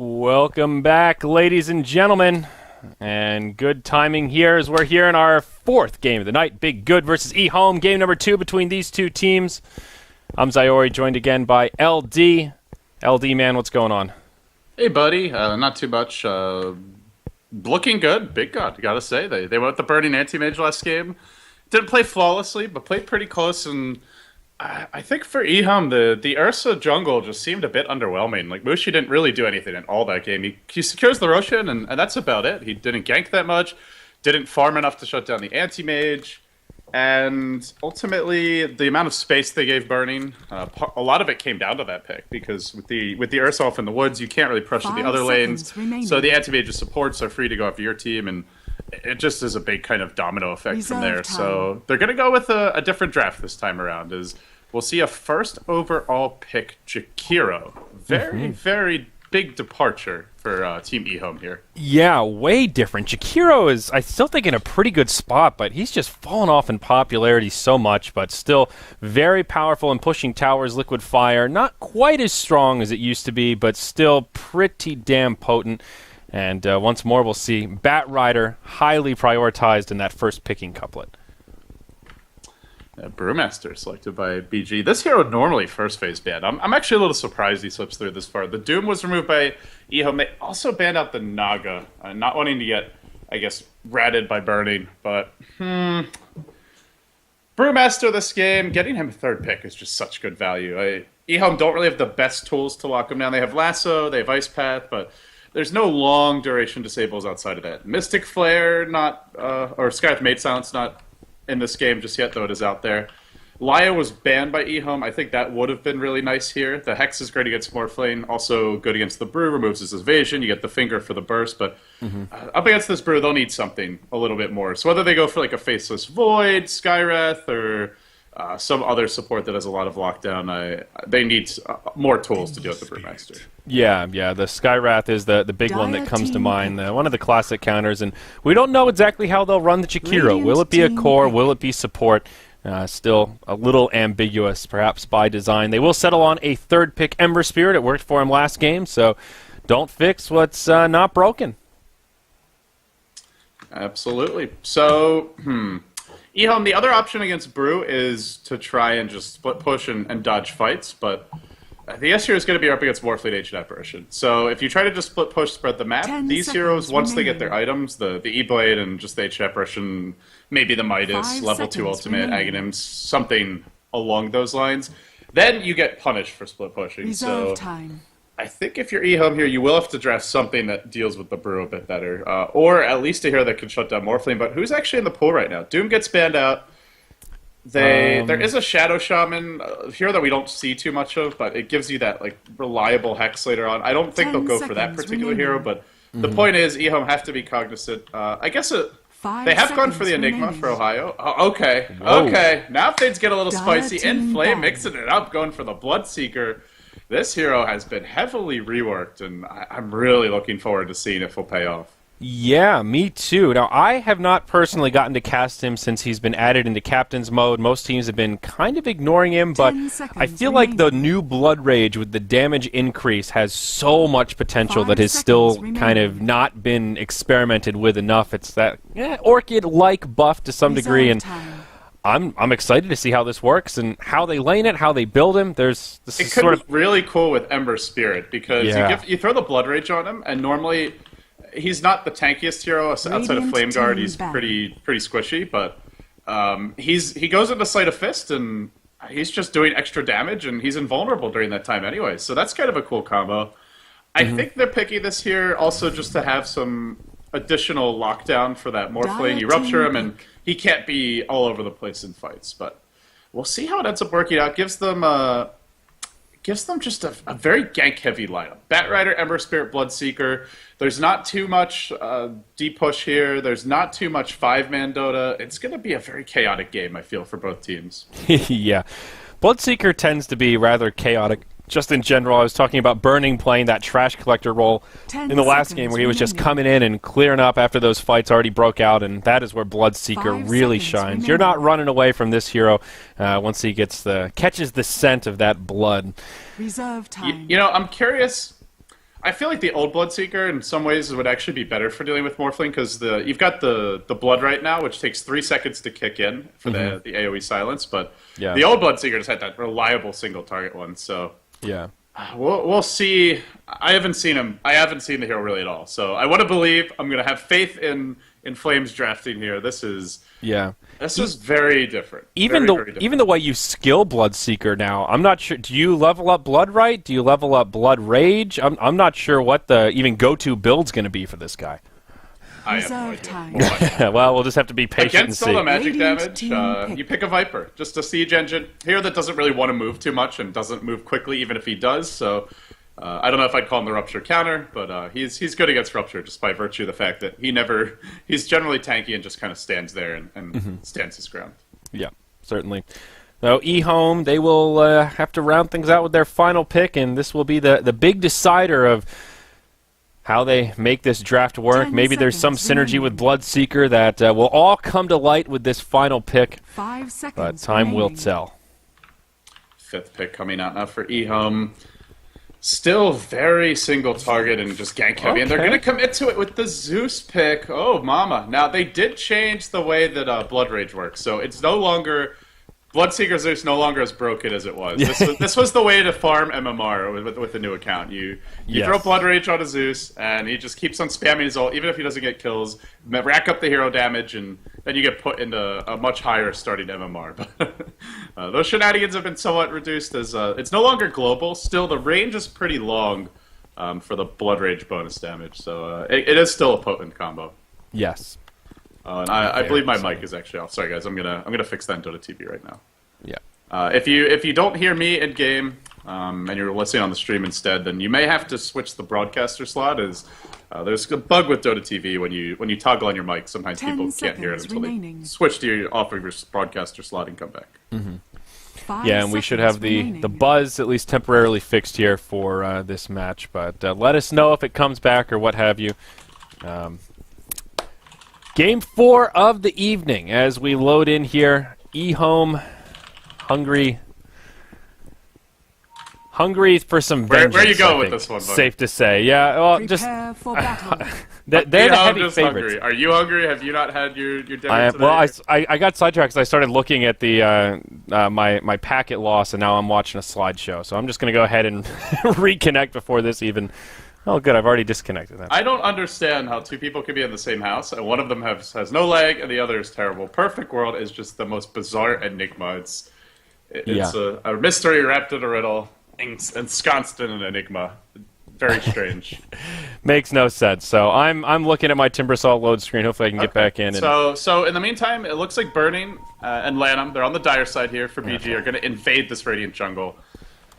Welcome back, ladies and gentlemen. And good timing here as we're here in our fourth game of the night. Big Good versus EHOME, game number 2 between these two teams. I'm Zayori, joined again by LD. LD, man, what's going on? Hey, buddy. Not too much. Looking good. Big God, gotta say. They went with the Burning Anti-Mage last game. Didn't play flawlessly, but played pretty close. And I think for EHOME, the Ursa jungle just seemed a bit underwhelming. Like, Mushi didn't really do anything in all that game. He secures the Roshan, and that's about it. He didn't gank that much, didn't farm enough to shut down the Anti-Mage, and ultimately, the amount of space they gave Burning, a lot of it came down to that pick, because with the Ursa off in the woods, you can't really pressure the other lanes, so the Anti-Mage's supports are free to go after your team, and it just is a big kind of domino effect from there. So they're going to go with a different draft this time around. We'll see a first overall pick, Jakiro. Very big departure for Team EHOME here. Yeah, way different. Jakiro is, I still think, in a pretty good spot, but he's just fallen off in popularity so much, but still very powerful in pushing towers, liquid fire. Not quite as strong as it used to be, but still pretty damn potent. And once more, we'll see Bat Rider highly prioritized in that first picking couplet. Brewmaster selected by BG. This hero normally first phase banned. I'm actually a little surprised he slips through this far. The Doom was removed by EHOME. They also banned out the Naga, not wanting to get, I guess, ratted by Burning. But, Brewmaster this game, getting him a third pick is just such good value. EHOME don't really have the best tools to lock him down. They have Lasso, they have Ice Path, but there's no long duration disables outside of that. Mystic Flare, or Skyth Mate Silence, not in this game just yet, though it is out there. Laya was banned by EHOME. I think that would have been really nice here. The Hex is great against Morphlane, also good against the Brew, removes his evasion. You get the Finger for the burst, but up against this Brew, they'll need something a little bit more. So whether they go for like a Faceless Void, Skywrath, or some other support that has a lot of lockdown, they need more tools to deal with the Brewmaster. Yeah, the Skywrath is the big one that comes to mind, one of the classic counters, and we don't know exactly how they'll run the Jakiro. Will it be a core? Will it be support? Still a little ambiguous, perhaps by design. They will settle on a third pick, Ember Spirit. It worked for him last game, so don't fix what's not broken. Absolutely. So, EHOME, the other option against Brew is to try and just split push and dodge fights, but the S here is going to be up against Morphlane Ancient Apparition. So if you try to just split push, spread the map, these heroes, once they get their items, the E-Blade and just the Ancient Apparition, maybe the Midas, level 2 ultimate, Aghanims, something along those lines, then you get punished for split pushing. So I think if you're EHOME here, you will have to draft something that deals with the Brew a bit better, or at least a hero that can shut down Morphlane. But who's actually in the pool right now? Doom gets banned out. There is a Shadow Shaman here that we don't see too much of, but it gives you that like reliable Hex later on. I don't think they'll go for that particular hero, but the point is EHOME have to be cognizant. I guess they have gone for the Enigma for Ohio. Okay. Now things get a little spicy. Inflame mixing it up, going for the Bloodseeker. This hero has been heavily reworked, and I'm really looking forward to seeing if he'll pay off. Yeah, me too. Now, I have not personally gotten to cast him since he's been added into Captain's Mode. Most teams have been kind of ignoring him, but I feel like the new Blood Rage with the damage increase has so much potential that has still kind of not been experimented with enough. It's that Orchid-like buff to some degree, and I'm excited to see how this works and how they lane it, how they build him. It could be really cool with Ember Spirit, because you throw the Blood Rage on him, and normally he's not the tankiest hero outside of Flame Guard. He's pretty squishy, but he goes into Sight of Fist, and he's just doing extra damage, and he's invulnerable during that time anyway. So that's kind of a cool combo. I think they're picking this here also just to have some additional lockdown for that Morphlane. You rupture him, and he can't be all over the place in fights. But we'll see how it ends up working out. Gives them just a very gank-heavy lineup. Bat Rider, Ember Spirit, Bloodseeker. There's not too much deep push here. There's not too much 5-man Dota. It's going to be a very chaotic game, I feel, for both teams. Yeah. Bloodseeker tends to be rather chaotic. Just in general, I was talking about Burning playing that trash collector role in the last game where he was just coming in and clearing up after those fights already broke out, and that is where Bloodseeker really shines. You're not running away from this hero once he catches the scent of that blood. Reserve time. I'm curious. I feel like the old Bloodseeker in some ways would actually be better for dealing with Morphling because you've got the Blood right now, which takes 3 seconds to kick in for the AoE silence, but the old Bloodseeker just had that reliable single target one. So yeah, we'll see. I haven't seen him. I haven't seen the hero really at all. So I want to believe. I'm going to have faith in Flames drafting here. This is very different. Even the way you skill Bloodseeker now, I'm not sure. Do you level up Blood right? Do you level up Blood Rage? I'm not sure what the even go-to build's going to be for this guy. I have no idea. Well, we'll just have to be patient Against and see. all the magic damage, you pick a Viper. Just a siege engine. Here that doesn't really want to move too much and doesn't move quickly even if he does, so... I don't know if I'd call him the Rupture counter, but he's good against Rupture just by virtue of the fact that he's generally tanky and just kind of stands there and stands his ground. Yeah, certainly. Now, EHOME, they will have to round things out with their final pick, and this will be the big decider of how they make this draft work. Maybe there's some synergy with Bloodseeker that will all come to light with this final pick, 5 seconds but time will tell. 5th pick coming out now for EHOME. Still very single target and just gank heavy, and they're going to commit to it with the Zeus pick. Oh, mama. Now, they did change the way that Blood Rage works, so it's no longer... Bloodseeker Zeus no longer as broken as it was. This was the way to farm MMR with the new account. You throw Blood Rage on a Zeus, and he just keeps on spamming his ult, even if he doesn't get kills, rack up the hero damage, and then you get put into a much higher starting MMR. But those shenanigans have been somewhat reduced as it's no longer global. Still, the range is pretty long for the Blood Rage bonus damage, so it is still a potent combo. Yes. And I believe my mic is actually off. Sorry, guys. I'm gonna fix that in Dota TV right now. Yeah. If you don't hear me in game and you're listening on the stream instead, then you may have to switch the broadcaster slot. There's a bug with Dota TV when you toggle on your mic. Sometimes people can't hear it until they switch to off of your broadcaster slot and come back. Yeah, and we should have the buzz at least temporarily fixed here for this match. But let us know if it comes back or what have you. Game 4 of the evening as we load in here. EHOME, hungry for some vengeance. Where you go with this one, buddy? Safe to say. Yeah, well, Prepare for battle. they're the heavy favorites. Hungry. Are you hungry? Have you not had your dinner today? Well, I got sidetracked because I started looking at the my packet loss, and now I'm watching a slideshow. So I'm just going to go ahead and reconnect before this even... Oh, good. I've already disconnected that. I don't understand how 2 people can be in the same house, and one of them has no leg, and the other is terrible. Perfect World is just the most bizarre enigma. It's a mystery wrapped in a riddle, ensconced in an enigma. Very strange. Makes no sense. So I'm looking at my Timbersaw load screen. Hopefully I can get back in. So in the meantime, it looks like Burning and Lanham, they're on the dire side here for BG, are going to invade this Radiant jungle.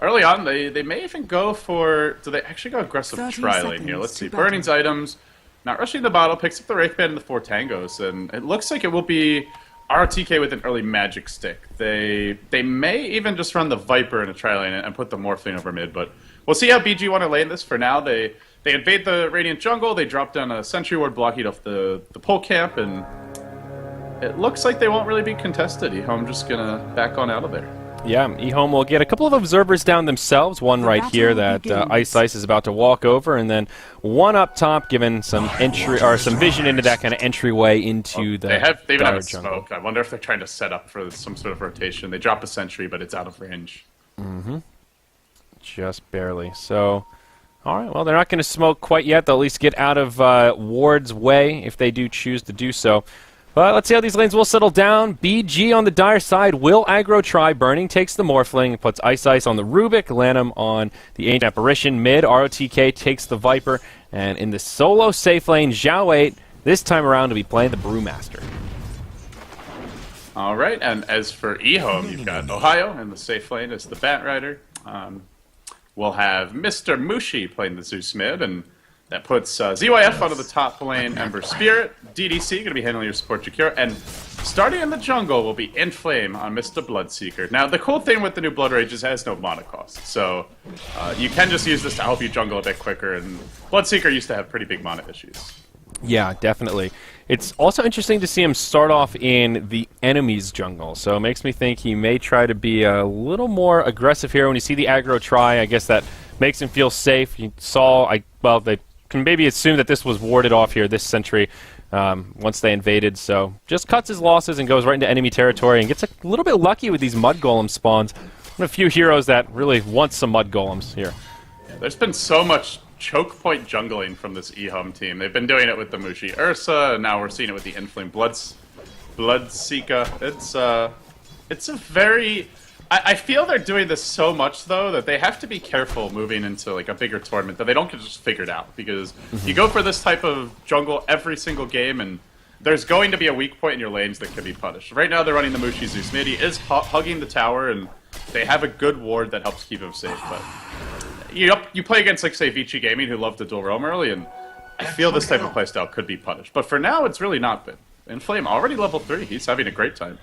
Early on, they may even go for... Do they actually go aggressive tri-lane here? Let's see. Burning's items. Not rushing the bottle. Picks up the Wraith Band and the 4 tangos. And it looks like it will be ROTK with an early magic stick. They may even just run the Viper in a tri-lane and put the Morphling over mid. But we'll see how BG want to lane this. For now, they invade the Radiant jungle. They drop down a Sentry Ward blocking off the pole camp. And it looks like they won't really be contested. EHOME just going to back on out of there. Yeah, EHOME will get a couple of observers down themselves. One right here that Ice is about to walk over, and then one up top, giving some entry or some vision into that kind of entryway into the. They even have a smoke. I wonder if they're trying to set up for some sort of rotation. They drop a sentry, but it's out of range. Just barely. So, all right. Well, they're not going to smoke quite yet. They'll at least get out of Ward's way if they do choose to do so. But let's see how these lanes will settle down. BG on the dire side will aggro try. Burning takes the Morphling, puts Ice on the Rubik, Lanham on the Ancient Apparition. Mid, ROTK takes the Viper. And in the solo safe lane, Zhao 8, this time around to be playing the Brewmaster. All right, and as for EHOME, you've got Ohio in the safe lane as the Bat Rider. We'll have Mr. Mushi playing the Zeus mid, and that puts ZYF onto the top lane, Ember Spirit. DDC going to be handling your support Jakiro. And starting in the jungle will be Inflame on Mr. Bloodseeker. Now, the cool thing with the new Blood Rage is it has no mana cost. So you can just use this to help you jungle a bit quicker. And Bloodseeker used to have pretty big mana issues. Yeah, definitely. It's also interesting to see him start off in the enemy's jungle. So it makes me think he may try to be a little more aggressive here. When you see the aggro try, I guess that makes him feel safe. You saw, well, they can maybe assume that this was warded off here this century once they invaded. So just cuts his losses and goes right into enemy territory and gets a little bit lucky with these Mud Golem spawns. A few heroes that really want some Mud Golems here. Yeah, there's been so much choke point jungling from this EHOME team. They've been doing it with the Mushi Ursa, and now we're seeing it with the Inflame Bloodseeker. It's a very... I feel they're doing this so much, though, that they have to be careful moving into like a bigger tournament, that they don't get just figured out. Because you go for this type of jungle every single game, and there's going to be a weak point in your lanes that can be punished. Right now they're running the Mushi Zeus mid. He is hugging the tower, and they have a good ward that helps keep him safe. But you play against, like, say, Vici Gaming, who love to dual roam early, and I feel this type of playstyle could be punished. But for now, it's really not been. Inflame already level 3. He's having a great time.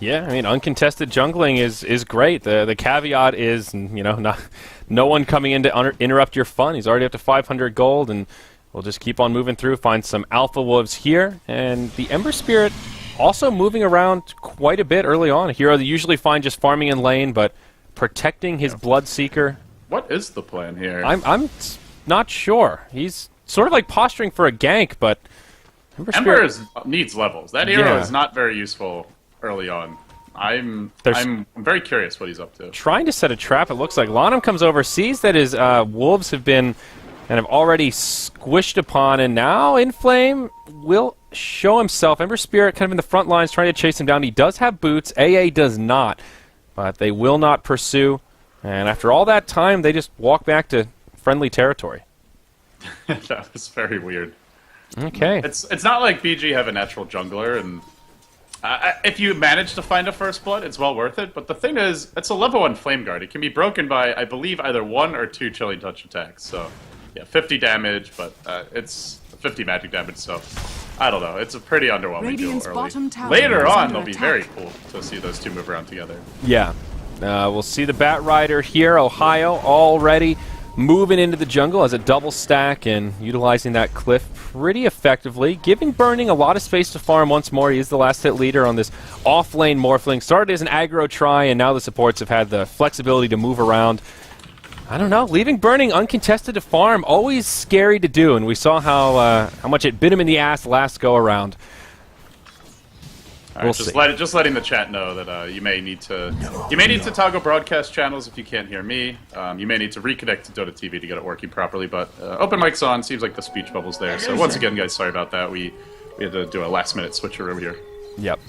Yeah, I mean, uncontested jungling is great. The caveat is, no one coming in to interrupt your fun. He's already up to 500 gold, and we'll just keep on moving through, find some Alpha Wolves here. And the Ember Spirit also moving around quite a bit early on. A hero that you usually find just farming in lane, but protecting his Bloodseeker. What is the plan here? I'm not sure. He's sort of like posturing for a gank, but Ember needs levels. That hero is not very useful early on. I'm very curious what he's up to. Trying to set a trap, it looks like. Lanham comes over, sees that his wolves have been and have already squished upon, and now Inflame will show himself. Ember Spirit kind of in the front lines trying to chase him down. He does have boots. AA does not, but they will not pursue. And after all that time, they just walk back to friendly territory. That was very weird. Okay. It's not like BG have a natural jungler, and if you manage to find a first blood, it's well worth it. But the thing is, it's a level 1 Flame Guard. It can be broken by, I believe, either 1 or 2 Chilling Touch attacks. So, yeah, 50 damage, but it's 50 magic damage, so I don't know. It's a pretty underwhelming duel early. Later on, they'll be very cool to see those two move around together. Yeah. We'll see the Bat Rider here, Ohio, already moving into the jungle as a double stack and utilizing that cliff pretty effectively, giving Burning a lot of space to farm once more. He is the last hit leader on this off-lane Morphling. Started as an aggro try, and now the supports have had the flexibility to move around. I don't know, leaving Burning uncontested to farm, always scary to do, and we saw how much it bit him in the ass last go-around. All right, just letting the chat know that you may need to toggle broadcast channels if you can't hear me. You may need to reconnect to Dota TV to get it working properly. But open mic's on. Seems like the speech bubble's there. So once again, guys, sorry about that. We had to do a last-minute switcheroo here. Yep.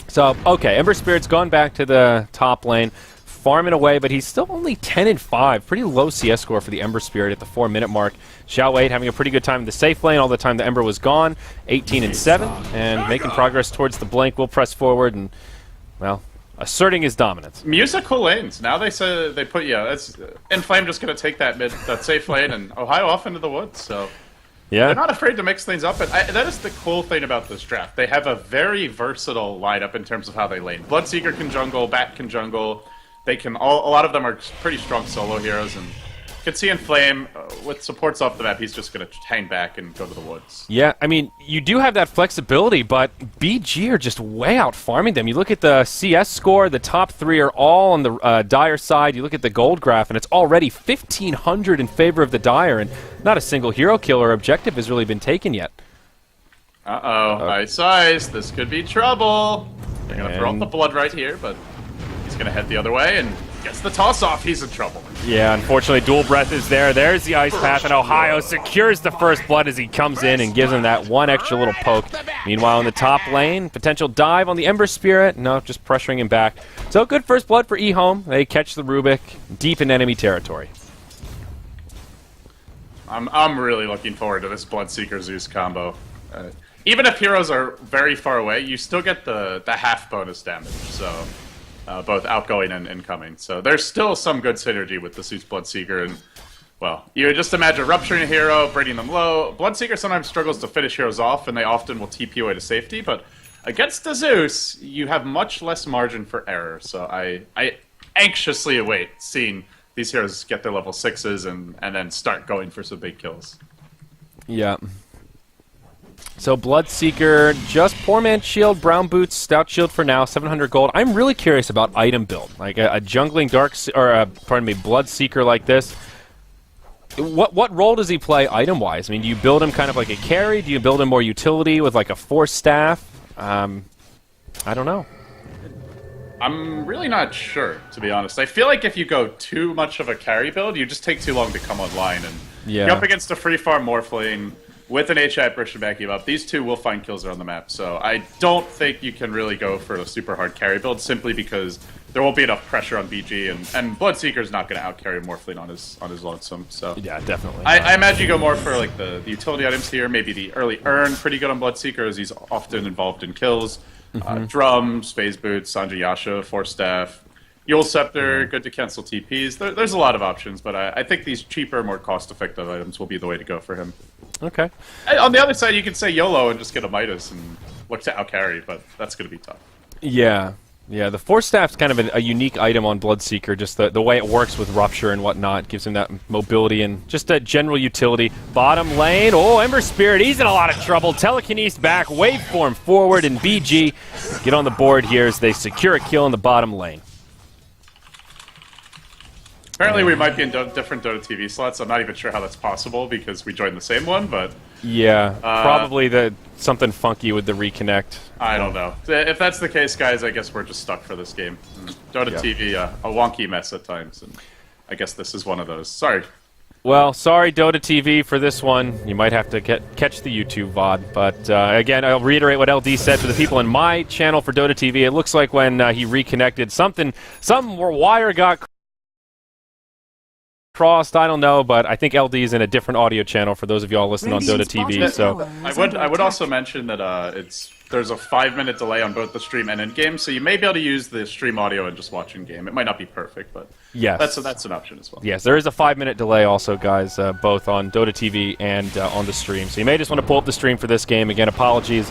So okay, Ember Spirit's gone back to the top lane, farming away, but he's still only 10-5. Pretty low CS score for the Ember Spirit at the 4-minute mark. Xiao Wei having a pretty good time in the safe lane all the time the Ember was gone. 18-7, and making progress towards the Blink. Will press forward and, well, asserting his dominance. Musical lanes. Now they say they put Inflame just going to take that safe lane and Ohio off into the woods. So yeah, they're not afraid to mix things up. And that is the cool thing about this draft. They have a very versatile lineup in terms of how they lane. Bloodseeker can jungle, Bat can jungle. They can a lot of them are pretty strong solo heroes, and you can see Inflame with supports off the map. He's just going to hang back and go to the woods. Yeah, I mean, you do have that flexibility, but BG are just way out farming them. You look at the CS score, the top 3 are all on the Dire side. You look at the gold graph, and it's already 1,500 in favor of the Dire, and not a single hero kill or objective has really been taken yet. Ice Ice, this could be trouble. They're going to throw up the blood right here, but he's going to head the other way and gets the toss-off. He's in trouble. Yeah, unfortunately, Dual Breath is there. There's the Ice Path, and Ohio secures the first blood as he comes in and gives him that one extra little poke. Meanwhile, in the top lane, potential dive on the Ember Spirit. No, just pressuring him back. So good first blood for EHOME. They catch the Rubik deep in enemy territory. I'm really looking forward to this Bloodseeker Zeus combo. Even if heroes are very far away, you still get the half bonus damage. So both outgoing and incoming. So there's still some good synergy with the Zeus Bloodseeker. And, well, you just imagine rupturing a hero, bringing them low. Bloodseeker sometimes struggles to finish heroes off, and they often will TP away to safety. But against the Zeus, you have much less margin for error. So I anxiously await seeing these heroes get their level 6s and then start going for some big kills. Yeah. So Bloodseeker, just Poor Man's Shield, Brown Boots, Stout Shield for now, 700 gold. I'm really curious about item build, like a jungling Bloodseeker like this. what role does he play item-wise? I mean, do you build him kind of like a carry? Do you build him more utility with like a force staff? I don't know. I'm really not sure, to be honest. I feel like if you go too much of a carry build, you just take too long to come online. And you're up against a free farm Morphling with an HI apparition backing you up. These two will find kills around the map. So I don't think you can really go for a super hard carry build simply because there won't be enough pressure on BG. And Bloodseeker's not going to outcarry Morphling on his lonesome. So yeah, definitely. I imagine you go more for like the utility items here. Maybe the early Urn, pretty good on Bloodseeker as he's often involved in kills. Drums, Phase Boots, Sanji Yasha, Force Staff, Yule Scepter, good to cancel TPs. There's a lot of options, but I think these cheaper, more cost-effective items will be the way to go for him. Okay. And on the other side, you can say YOLO and just get a Midas and look to outcarry, but that's going to be tough. Yeah. Yeah, the Force Staff's kind of a unique item on Bloodseeker, just the way it works with Rupture and whatnot. Gives him that mobility and just a general utility. Bottom lane, oh, Ember Spirit, he's in a lot of trouble. Telekinesis back, Waveform forward, and BG get on the board here as they secure a kill in the bottom lane. Apparently we might be in different Dota TV slots. I'm not even sure how that's possible because we joined the same one, but... Yeah, probably something funky with the reconnect. I don't know. If that's the case, guys, I guess we're just stuck for this game. Dota TV, a wonky mess at times, and I guess this is one of those. Sorry. Well, sorry, Dota TV, for this one. You might have to catch the YouTube VOD. But again, I'll reiterate what LD said for the people in my channel for Dota TV. It looks like when he reconnected, some wire got crossed, I don't know, but I think LD is in a different audio channel for those of y'all listening on Dota TV. So I would also mention that there's a 5-minute delay on both the stream and in-game, so you may be able to use the stream audio and just watch in-game. It might not be perfect, but yes, that's an option as well. Yes, there is a 5-minute delay also, guys, both on Dota TV and on the stream. So you may just want to pull up the stream for this game. Again, apologies,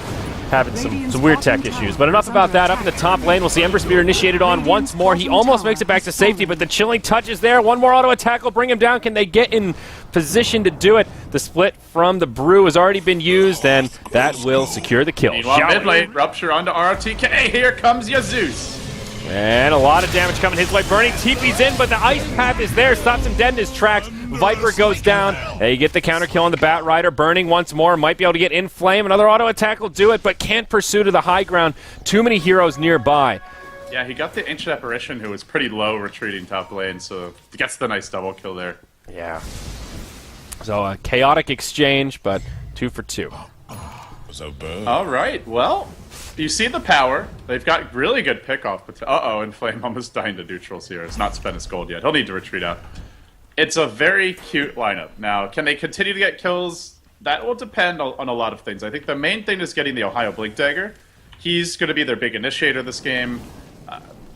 having some weird tech issues. But enough about that. Up in the top lane, we'll see Ember Spear initiated on once more. He almost makes it back to safety, but the chilling touch is there. One more auto attack will bring him down. Can they get in position to do it? The split from the Brew has already been used, and that will secure the kill. Meanwhile, mid lane, Rupture onto ROTK. Here comes Jesus. And a lot of damage coming his way. Burning TP's in, but the ice path is there. Stops him dead in his tracks. Viper goes down. They get the counter kill on the Bat Rider. Burning once more. Might be able to get in flame. Another auto attack will do it, but can't pursue to the high ground. Too many heroes nearby. Yeah, he got the Ancient Apparition, who was pretty low retreating top lane, so he gets the nice double kill there. Yeah. So a chaotic exchange, but 2 for 2. All right, well, you see the power. They've got really good pickoff, but and Flame almost dying to neutrals here. It's not spent his gold yet. He'll need to retreat out. It's a very cute lineup. Now, can they continue to get kills? That will depend on a lot of things. I think the main thing is getting the Ohio Blink Dagger. He's going to be their big initiator this game.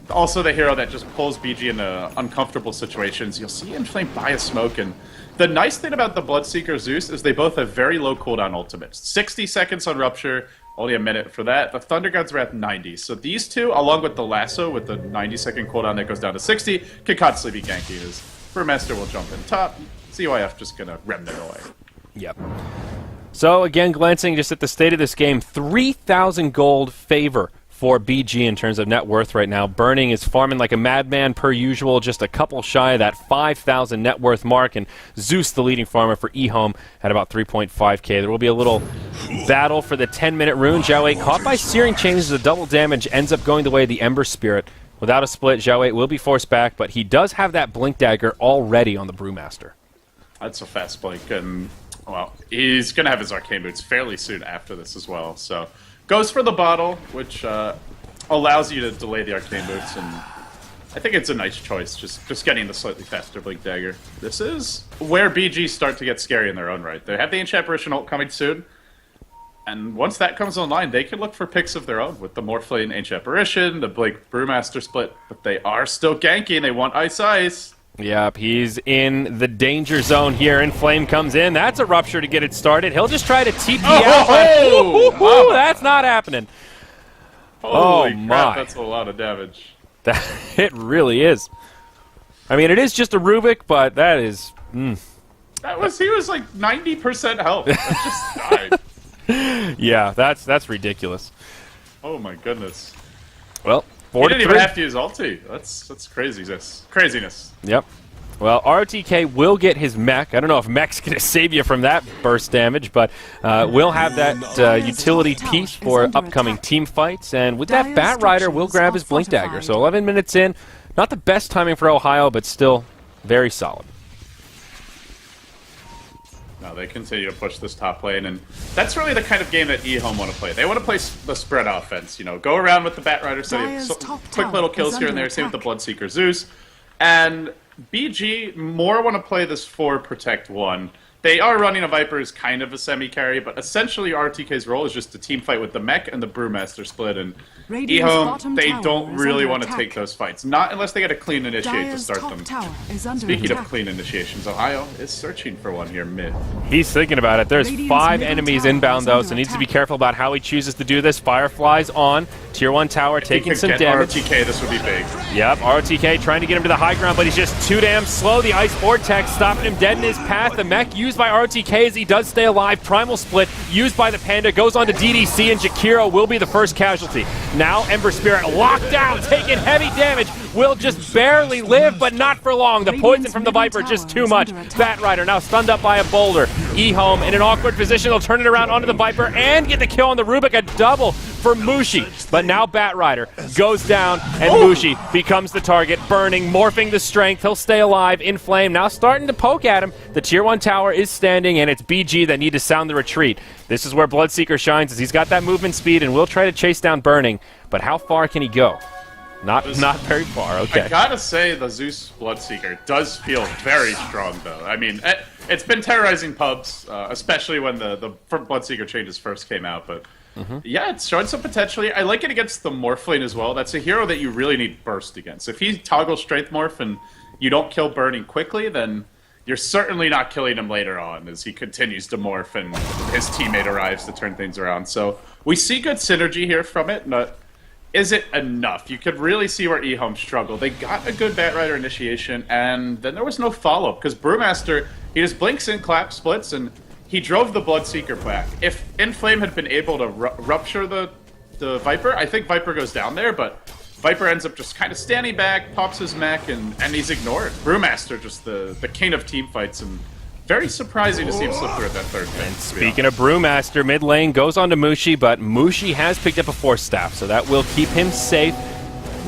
Also the hero that just pulls BG into uncomfortable situations. You'll see Inflame buy a smoke, and the nice thing about the Bloodseeker Zeus is they both have very low cooldown ultimates. 60 seconds on Rupture, only a minute for that. The Thunder Gods are at 90. So these two, along with the Lasso with the 90-second cooldown that goes down to 60, can constantly be ganky. As Brewmaster will jump in top. CYF just going to remnant away. Yep. So again, glancing just at the state of this game, 3,000 gold favor for BG in terms of net worth right now. Burning is farming like a madman per usual, just a couple shy of that 5,000 net worth mark, and Zeus, the leading farmer for EHOME, at about 3.5k. There will be a little battle for the 10-minute rune. Zhao 8 caught by Searing Changes, the double damage ends up going the way of the Ember Spirit. Without a split, Zhao 8 will be forced back, but he does have that Blink Dagger already on the Brewmaster. That's a fast blink, and well, he's going to have his Arcane Boots fairly soon after this as well, so goes for the bottle, which allows you to delay the Arcane Boots, and I think it's a nice choice, just getting the slightly faster Blink Dagger. This is where BG start to get scary in their own right. They have the Ancient Apparition ult coming soon, and once that comes online, they can look for picks of their own with the Morphling Ancient Apparition, the Blink Brewmaster split, but they are still ganky, and they want Ice. Yep, he's in the danger zone here, and Flame comes in. That's a Rupture to get it started. He'll just try to TP out. Oh, that's not happening. Holy crap, that's a lot of damage. It really is. I mean, it is just a Rubik, but that is... He was like 90% health. That just died. Yeah, that's ridiculous. Oh my goodness. Well, he didn't even have to use ulti. That's craziness. Yep. Well, ROTK will get his mech. I don't know if mech's going to save you from that burst damage, but we'll have that utility piece for upcoming team fights. And with that, Bat Rider will grab his Blink Dagger. So 11 minutes in, not the best timing for Ohio, but still very solid. No, they continue to push this top lane, and that's really the kind of game that EHOME want to play. They want to play the spread offense, you know, go around with the Bat Rider, so quick little kills here and there, same with the Bloodseeker Zeus. And BG more want to play this 4 protect 1. They are running a Viper as kind of a semi-carry, but essentially RTK's role is just to team fight with the mech and the Brewmaster split, and EHOME, they don't really want to take those fights. Not unless they get a clean initiate to start them. Speaking of clean initiations, Ohio is searching for one here mid. He's thinking about it. There's 5 enemies inbound, though, so needs to be careful about how he chooses to do this. Firefly's on. Tier 1 tower taking some damage. RTK, this would be big. Yep, ROTK trying to get him to the high ground, but he's just too damn slow. The Ice Vortex stopping him dead in his path. The mech used by ROTK as he does stay alive. Primal Split used by the Panda goes on to DDC, and Jakiro will be the first casualty. Now Ember Spirit locked down, taking heavy damage. Will just barely live, but not for long. The poison from the Viper just too much. Bat Rider now stunned up by a boulder. EHOME in an awkward position. They'll turn it around onto the Viper and get the kill on the Rubik. A double for Mushi. But now Bat Rider goes down, and Mushi becomes the target. Burning, morphing the strength. He'll stay alive in flame. Now starting to poke at him. The Tier 1 tower is standing, and it's BG that need to sound the retreat. This is where Bloodseeker shines, as he's got that movement speed and will try to chase down Burning. But how far can he go? Not very far, okay. I gotta say, the Zeus Bloodseeker does feel very strong, though. I mean, it's been terrorizing pubs, especially when the Bloodseeker changes first came out, but yeah, it's showing some potential. I like it against the Morphling as well. That's a hero that you really need burst against. If he toggles Strength Morph and you don't kill Burning quickly, then you're certainly not killing him later on as he continues to morph and his teammate arrives to turn things around. So we see good synergy here from it, but is it enough? You could really see where EHOME struggled. They got a good Bat Rider initiation, and then there was no follow-up, because Brewmaster, he just blinks in, clap splits, and he drove the Bloodseeker back. If Inflame had been able to rupture the Viper, I think Viper goes down there, but Viper ends up just kind of standing back, pops his mech, and he's ignored. Brewmaster, just the king of team fights, and very surprising to see him slip through at that third pick. And speaking of Brewmaster, mid lane goes on to Mushi, but Mushi has picked up a Force Staff, so that will keep him safe.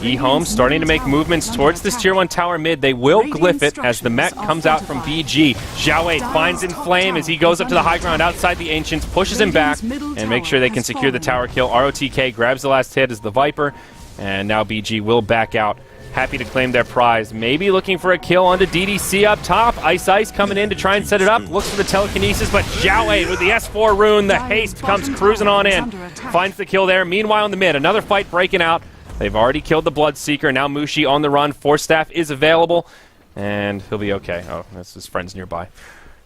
EHOME starting to make movements towards this Tier 1 tower mid. They will glyph it as the mech comes out from BG. Xiao Wei finds Inflame as he goes up to the high ground outside the Ancients, pushes him back, and make sure they can secure the tower kill. ROTK grabs the last hit as the Viper, and now BG will back out. Happy to claim their prize. Maybe looking for a kill onto DDC up top. Ice coming in to try and set it up. Looks for the telekinesis, but Xiao Wei with the S4 rune, the haste comes cruising on in. Finds the kill there. Meanwhile in the mid, another fight breaking out. They've already killed the Bloodseeker. Now Mushi on the run. Force Staff is available, and he'll be okay. Oh, that's his friends nearby.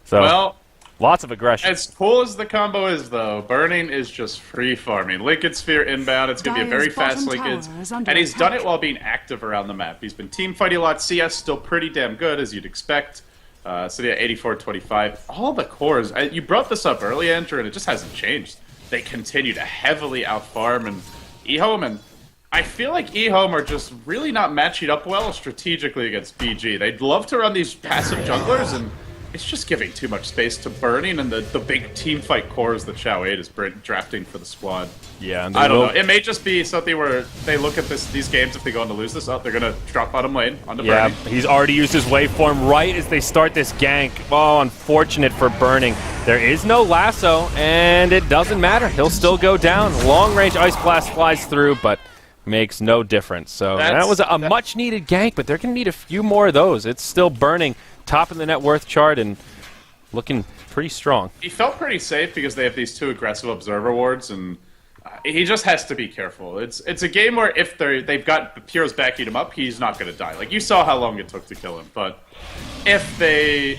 So, well, lots of aggression. As cool as the combo is, though, Burning is just free farming. Liquid Sphere inbound. It's going to be a very fast linkage. And he's done it while being active around the map. He's been team fighting a lot. CS still pretty damn good, as you'd expect. So yeah, 84-25. All the cores. You brought this up early, Andrew, and it just hasn't changed. They continue to heavily outfarm, and EHOME, and I feel like EHOME are just really not matching up well strategically against BG. They'd love to run these passive junglers, and it's just giving too much space to Burning and the big team fight cores that Xiao 8 is drafting for the squad. Yeah, and I don't know. It may just be something where they look at these games, if they go on to lose this up, they're going to drop bottom lane onto Burning. Yeah, he's already used his waveform right as they start this gank. Oh, unfortunate for Burning. There is no lasso, and it doesn't matter. He'll still go down. Long-range Ice Blast flies through, but makes no difference. So that was a much-needed gank, but they're going to need a few more of those. It's still Burning, top of the net worth chart, and looking pretty strong. He felt pretty safe because they have these 2 aggressive observer wards, and he just has to be careful. It's a game where if they've got the Puros backing him up, he's not going to die. Like, you saw how long it took to kill him, but if they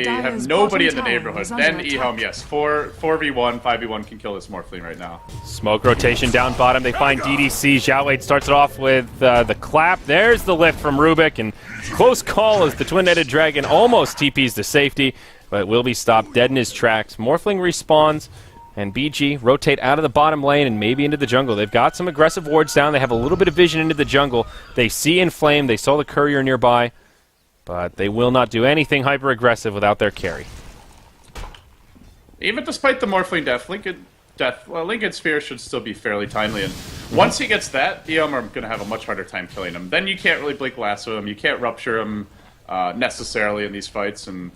have nobody in the neighborhood, then EHOME, yes, 4v1, 5v1 can kill this Morphling right now. Smoke rotation down bottom. They find DDC. Xiao Wei starts it off with the clap. There's the lift from Rubik, and close call as the twin-headed dragon almost TPs to safety, but will be stopped dead in his tracks. Morphling respawns, and BG rotate out of the bottom lane and maybe into the jungle. They've got some aggressive wards down. They have a little bit of vision into the jungle. They see Inflame. They saw the courier nearby. but they will not do anything hyper-aggressive without their carry. Even despite the Morphling Lincoln Sphere should still be fairly timely, and once he gets that, EHOME are going to have a much harder time killing him. Then you can't really Blink Lasso him, you can't Rupture him necessarily in these fights, and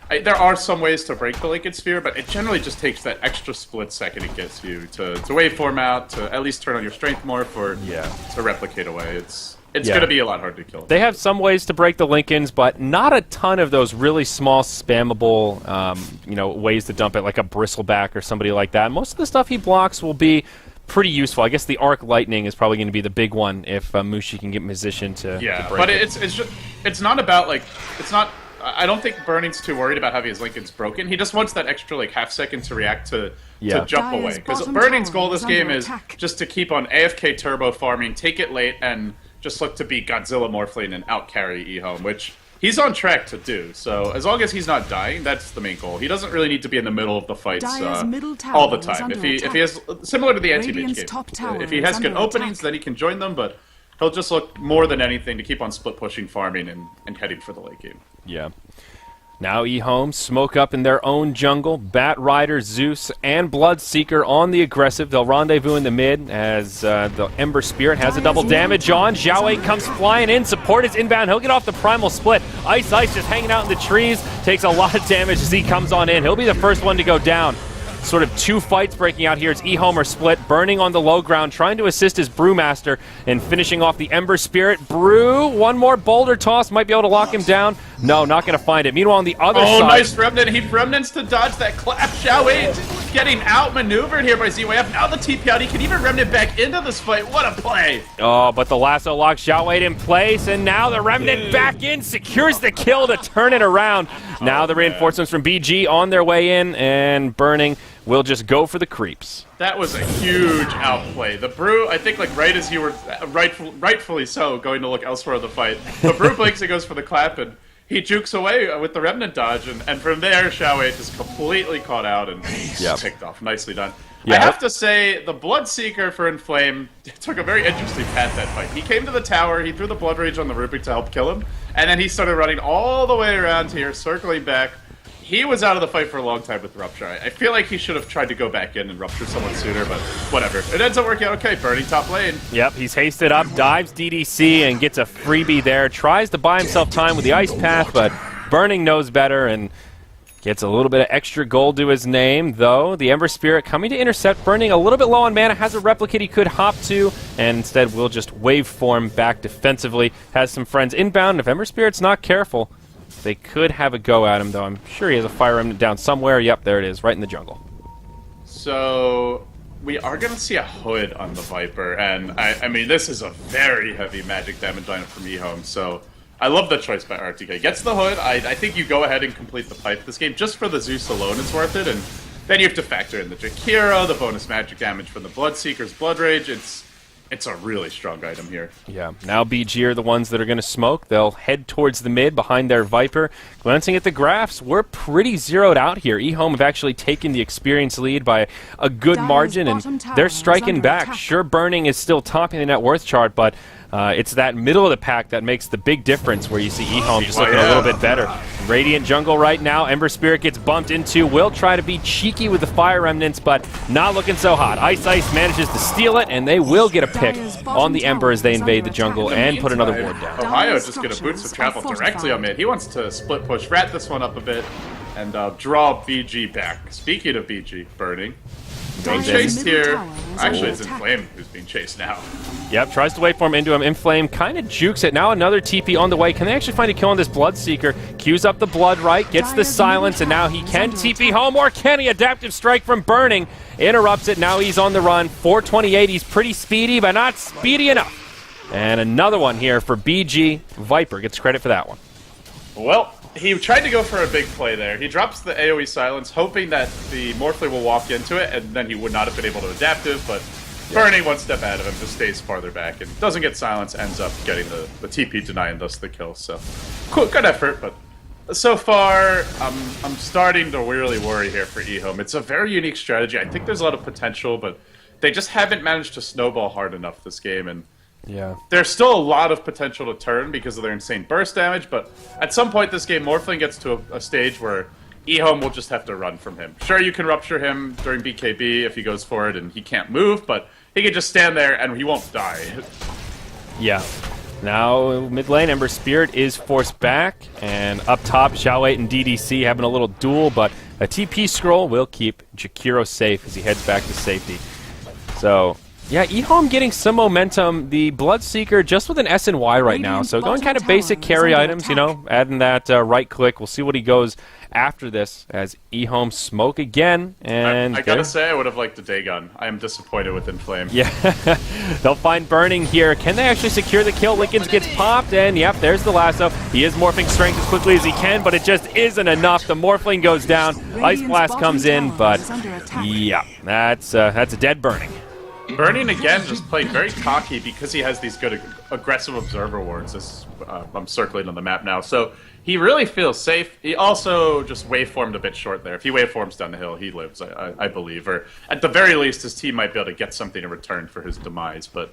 there are some ways to break the Lincoln Sphere, but it generally just takes that extra split second it gets you to waveform out, to at least turn on your Strength Morph, or to replicate away. It's going to be a lot harder to kill. They have some ways to break the Lincolns, but not a ton of those really small, spammable, ways to dump it, like a Bristleback or somebody like that. Most of the stuff he blocks will be pretty useful. I guess the Arc Lightning is probably going to be the big one if Mushi can get in position to break but it. it's not about, like, it's not... I don't think Burning's too worried about having his Lincolns broken. He just wants that extra, like, half second to react to jump away. Because Burning's goal this game is just to keep on AFK turbo farming, take it late, and just look to beat Godzilla Morphling and out-carry EHOME, which he's on track to do. So as long as he's not dying, that's the main goal. He doesn't really need to be in the middle of the fights all the time. If he has, similar to the anti-mage game, if he has good openings, then he can join them, but he'll just look more than anything to keep on split pushing, farming, and heading for the late game. Yeah. Now EHOME smoke up in their own jungle. Bat Rider, Zeus, and Bloodseeker on the aggressive. They'll rendezvous in the mid as the Ember Spirit has a double damage on. Xiaowei comes flying in. Support is inbound. He'll get off the Primal Split. Ice just hanging out in the trees. Takes a lot of damage as he comes on in. He'll be the first one to go down. Sort of two fights breaking out here. It's EHOME or Split, Burning on the low ground, trying to assist his Brewmaster and finishing off the Ember Spirit. Brew, one more boulder toss, might be able to lock him down. No, not going to find it. Meanwhile, on the other side... Oh, nice Remnant. He Remnants to dodge that clap. Xiaowei getting outmaneuvered here by ZYF. Now the TP out. He can even Remnant back into this fight. What a play. Oh, but the lasso locks Xiaowei in place, and now the Remnant back in, secures the kill to turn it around. Now the reinforcements from BG on their way in, and Burning will just go for the creeps. That was a huge outplay. The Brew, I think, like right as you were, rightfully so, going to look elsewhere in the fight, the Brew blinks and goes for the clap, and he jukes away with the Remnant dodge, and from there, Xiaowei just completely caught out and picked off. Nicely done. I have to say, the Bloodseeker for Inflame took a very interesting path that fight. He came to the tower, he threw the Blood Rage on the Rubik to help kill him, and then he started running all the way around here, circling back. He was out of the fight for a long time with Rupture. I feel like he should have tried to go back in and Rupture someone sooner, but whatever. It ends up working out okay. Burning top lane. Yep, he's hasted up, dives DDC, and gets a freebie there. Tries to buy himself time with the Ice Path, but Burning knows better and gets a little bit of extra gold to his name, though. The Ember Spirit coming to intercept. Burning a little bit low on mana, has a replicate he could hop to, and instead will just waveform back defensively. Has some friends inbound. If Ember Spirit's not careful, they could have a go at him, though. I'm sure he has a Fire Remnant down somewhere. Yep, there it is, right in the jungle. So we are going to see a Hood on the Viper, and I mean, this is a very heavy magic damage item from EHOME, so I love the choice by RTK. Gets the Hood. I think you go ahead and complete the pipe this game. Just for the Zeus alone, it's worth it, and then you have to factor in the Jakiro, the bonus magic damage from the Bloodseeker's Blood Rage. It's a really strong item here. Yeah, now BG are the ones that are going to smoke. They'll head towards the mid behind their Viper. Glancing at the graphs, we're pretty zeroed out here. EHOME have actually taken the experience lead by a good margin, and they're striking back. Sure, Burning is still topping the net worth chart, but it's that middle of the pack that makes the big difference where you see EHOME just looking a little bit better. Radiant jungle right now. Ember Spirit gets bumped into. Will try to be cheeky with the Fire Remnants, but not looking so hot. Ice manages to steal it, and they will get a pick on the Ember as they invade the jungle and put another ward down. Ohio's just going to boots of travel directly on mid. He wants to split push, rat this one up a bit, and draw BG back. Speaking of BG, Burning. Being chased here. Actually, it's Inflame who's being chased now. Yep, tries to waveform into him. Inflame kind of jukes it. Now another TP on the way. Can they actually find a kill on this Bloodseeker? Queues up the Blood Right, gets the silence, and now he can TP home, or can he? Adaptive Strike from Burning. Interrupts it. Now he's on the run. 428. He's pretty speedy, but not speedy enough. And another one here for BG. Viper gets credit for that one. Well, he tried to go for a big play there. He drops the AoE silence, hoping that the Morphling will walk into it, and then he would not have been able to adaptive, but Burning one step ahead of him, just stays farther back, and doesn't get silence, ends up getting the TP deny and thus the kill. So, cool, good effort, but so far, I'm starting to really worry here for EHOME. It's a very unique strategy. I think there's a lot of potential, but they just haven't managed to snowball hard enough this game, and Yeah. There's still a lot of potential to turn because of their insane burst damage, but at some point this game, Morphling gets to a stage where EHOME will just have to run from him. Sure, you can rupture him during BKB if he goes for it and he can't move, but he can just stand there and he won't die. Yeah. Now, mid lane, Ember Spirit is forced back, and up top, Xiao8 and DDC having a little duel, but a TP scroll will keep Jakiro safe as he heads back to safety. So, yeah, EHOME getting some momentum. The Bloodseeker just with an S and Y right now, so going kind of basic carry items, you know, adding that right click. We'll see what he goes after this as EHOME smoke again. And I gotta say, I would have liked a Dagon. I am disappointed with Inflame. Yeah, they'll find Burning here. Can they actually secure the kill? Lickens gets popped, and yep, there's the lasso. He is morphing strength as quickly as he can, but it just isn't enough. The Morphling goes down. Ice Blast comes in, but yeah, that's a dead Burning. Burning again just played very cocky because he has these good aggressive observer wards. This, I'm circling on the map now, so he really feels safe. He also just waveformed a bit short there. If he waveforms down the hill, he lives, I believe. Or at the very least, his team might be able to get something in return for his demise. But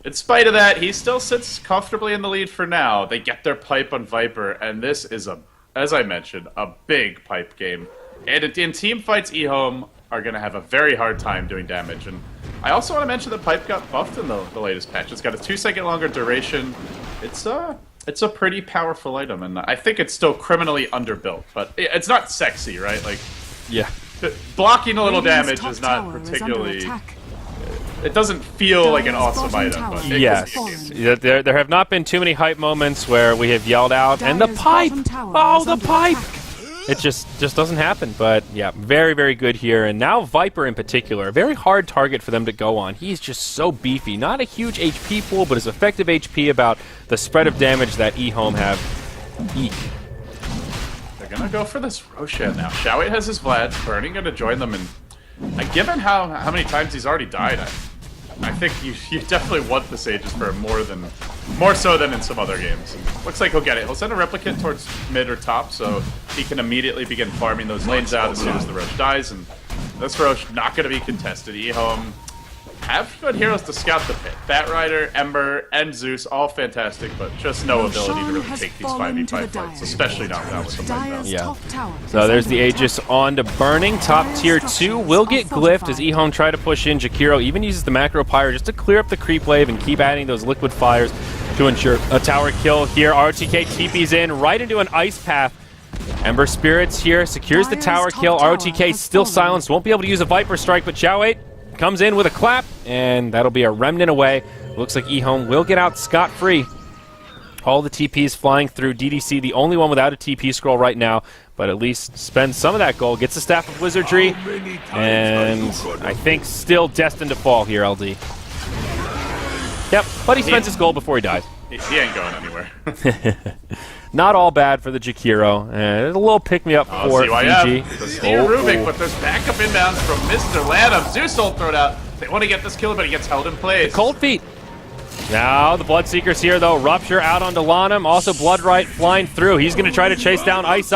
in spite of that, he still sits comfortably in the lead for now. They get their pipe on Viper, and this is, as I mentioned, a big pipe game. And in team fights, EHOME are going to have a very hard time doing damage. And I also want to mention that pipe got buffed in the latest patch. It's got a 2-second longer duration. It's a pretty powerful item, and I think it's still criminally underbuilt. But it's not sexy, right? Like, Yeah. blocking a little damage is not particularly. It doesn't feel like an awesome item, but it Yes. can be a game. There have not been too many hype moments where we have yelled out, and the pipe! Oh, the pipe! It just doesn't happen, but yeah, very, very good here. And now Viper in particular, a very hard target for them to go on. He's just so beefy. Not a huge HP pool, but his effective HP about the spread of damage that EHOME have. Eek. They're gonna go for this Roshan now. Xiao8 has his Vlad. Burning gonna join them, and given how many times he's already died, I think you definitely want the Sages for more so than in some other games. And looks like he'll get it. He'll send a replicant towards mid or top, so he can immediately begin farming those lanes out as soon as the Rosh dies. And this Rosh not going to be contested. EHOME have good heroes to scout the pit. Batrider, Ember, and Zeus, all fantastic, but just no ability to really take these 5v5 fights, especially not without with them right now. Yeah. So there's the Aegis on to Burning. Top tier 2 will get glyphed as EHOME try to push in. Jakiro even uses the Macro Pyre just to clear up the creep wave and keep adding those liquid fires to ensure a tower kill here. ROTK TP's in right into an ice path. Ember Spirits here secures the tower kill. ROTK still silenced, won't be able to use a Viper Strike, but Xiao8 comes in with a clap, and that'll be a remnant away. Looks like EHOME will get out scot-free. All the TPs flying through. DDC, the only one without a TP scroll right now, but at least spends some of that gold. Gets the Staff of Wizardry, and I think still destined to fall here, LD. Yep, but he spends his gold before he dies. He ain't going anywhere. Not all bad for the Jakiro. A little pick-me-up for Fiji. The Steer Rubik, but there's backup inbounds from Mr. Lanham. Zeus ult thrown out. They want to get this kill, but he gets held in place. Cold Feet. Now the Bloodseeker's here, though. Rupture out onto Lanham. Also Bloodright flying through. He's going to try to chase down Ice,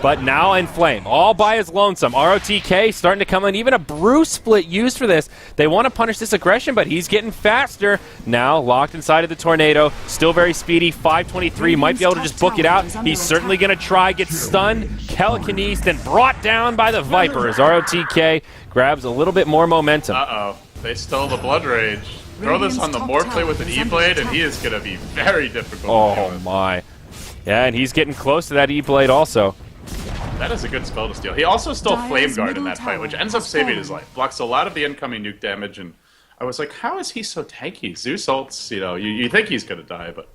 but now Inflame. All by his lonesome. ROTK starting to come in. Even a Brew split used for this. They want to punish this aggression, but he's getting faster. Now locked inside of the Tornado. Still very speedy. 523. Might be able to just book it out. He's certainly going to try. Gets stunned. Telekinesis, then brought down by the Viper as ROTK grabs a little bit more momentum. Uh-oh. They stole the Blood Rage. Throw this on the Morphling with an E-Blade, and he is going to be very difficult. Oh, my. Yeah, and he's getting close to that E-Blade also. That is a good spell to steal. He also stole Flame Guard in that fight, which ends up saving his life. Blocks a lot of the incoming nuke damage, and I was like, how is he so tanky? Zeus ults, you know, you think he's going to die, but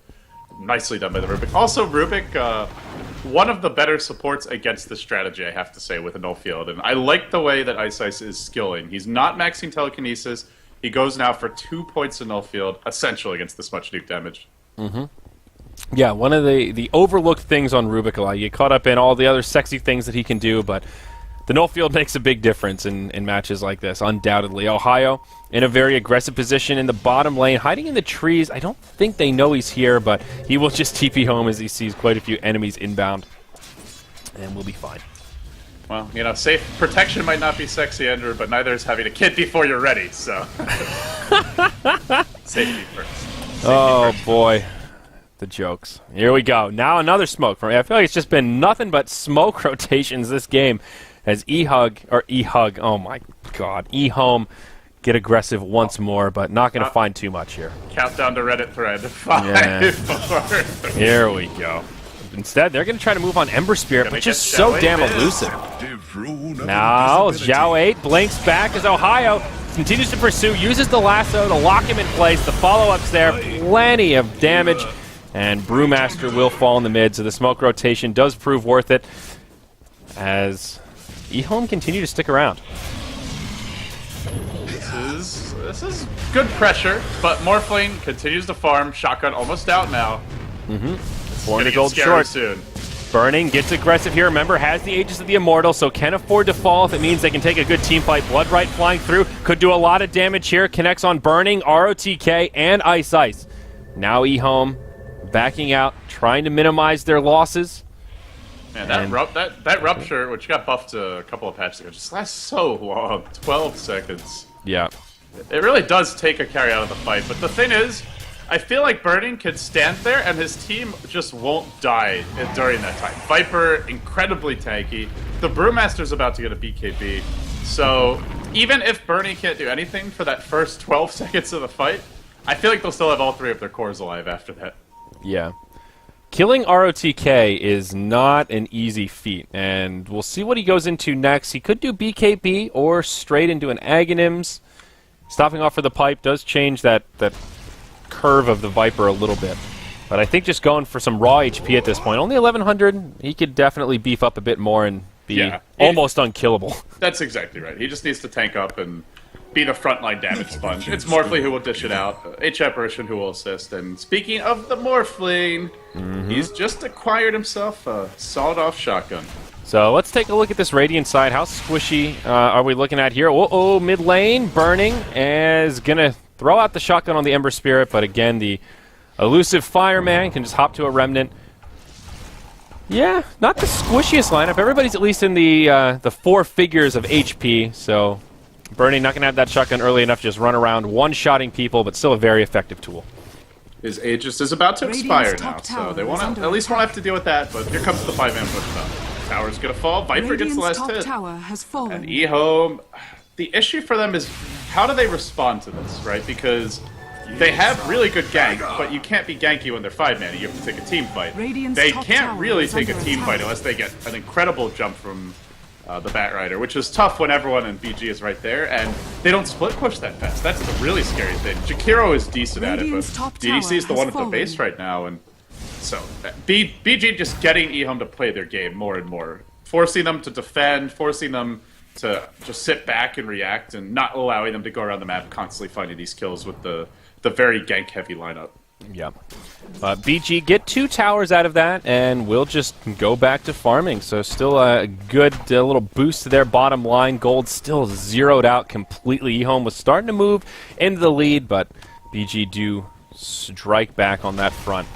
nicely done by the Rubik. Also, Rubik, one of the better supports against this strategy, I have to say, with a null field. And I like the way that Ice is skilling. He's not maxing Telekinesis. He goes now for 2 points in null field, essentially against this much nuke damage. Yeah, one of the overlooked things on Rubik a lot. You get caught up in all the other sexy things that he can do, but the null field makes a big difference in matches like this, undoubtedly. Ohio in a very aggressive position in the bottom lane, hiding in the trees. I don't think they know he's here, but he will just TP home as he sees quite a few enemies inbound, and we'll be fine. Well, you know, safe protection might not be sexy, Andrew, but neither is having a kid before you're ready, so. Safety first. Oh, boy. The jokes. Here we go. Now another smoke. I feel like it's just been nothing but smoke rotations this game as EHOG, oh my god, EHOME get aggressive once more, but not going to find too much here. Countdown to Reddit thread. 5, 4. Here we go. Instead, they're going to try to move on Ember Spirit, but just so damn elusive. Now, Zhao 8 blinks back as Ohio continues to pursue, uses the lasso to lock him in place. The follow-up's there, plenty of damage, and Brewmaster will fall in the mid, so the smoke rotation does prove worth it as EHOME continue to stick around. This is good pressure, but Morphling continues to farm. Shotgun almost out now. 400 gold short. Soon. Burning gets aggressive here. Remember, has the Aegis of the Immortal, so can afford to fall if it means they can take a good team fight. Bloodright flying through. Could do a lot of damage here. Connects on Burning, ROTK, and Ice Ice. Now EHOME backing out, trying to minimize their losses. Man, that Rupture, which got buffed a couple of patches ago, just lasts so long. 12 seconds. Yeah. It really does take a carry out of the fight, but the thing is, I feel like Burning can stand there and his team just won't die during that time. Viper, incredibly tanky. The Brewmaster's about to get a BKB, so even if Burning can't do anything for that first 12 seconds of the fight, I feel like they'll still have all 3 of their cores alive after that. Yeah. Killing ROTK is not an easy feat, and we'll see what he goes into next. He could do BKB or straight into an Aghanims. Stopping off for the pipe does change that curve of the Viper a little bit. But I think just going for some raw HP at this point, only 1100, he could definitely beef up a bit more and be almost unkillable. That's exactly right. He just needs to tank up and be the frontline damage sponge. It's Morphling who will dish it out, H Apparition who will assist, and speaking of the Morphling, he's just acquired himself a sawed-off shotgun. So let's take a look at this Radiant side. How squishy are we looking at here? Uh-oh, mid lane, Burning is going to throw out the shotgun on the Ember Spirit, but again, the elusive Fireman can just hop to a Remnant. Yeah, not the squishiest lineup. Everybody's at least in the 4 figures of HP, so Burning not going to have that shotgun early enough to just run around one-shotting people, but still a very effective tool. His Aegis is about to expire now, so they won't have to deal with that, but here comes the 5-man pushdown. Tower's gonna fall, Viper gets the last hit. Tower has fallen. And EHOME, the issue for them is how do they respond to this, right? Because they have really good gank, but you can't be ganky when they're 5-man. You have to take a team fight. They can't really take a team fight unless they get an incredible jump from the Batrider, which is tough when everyone in BG is right there, and they don't split push that fast. That's the really scary thing. Jakiro is decent at it, but DDC is the one at the base right now, and so BG just getting EHOME to play their game more and more, forcing them to defend, forcing them to just sit back and react, and not allowing them to go around the map constantly finding these kills with the very gank-heavy lineup. Yeah. BG get 2 towers out of that, and we'll just go back to farming. So still a good little boost to their bottom line. Gold still zeroed out completely. EHOME was starting to move into the lead, but BG do strike back on that front.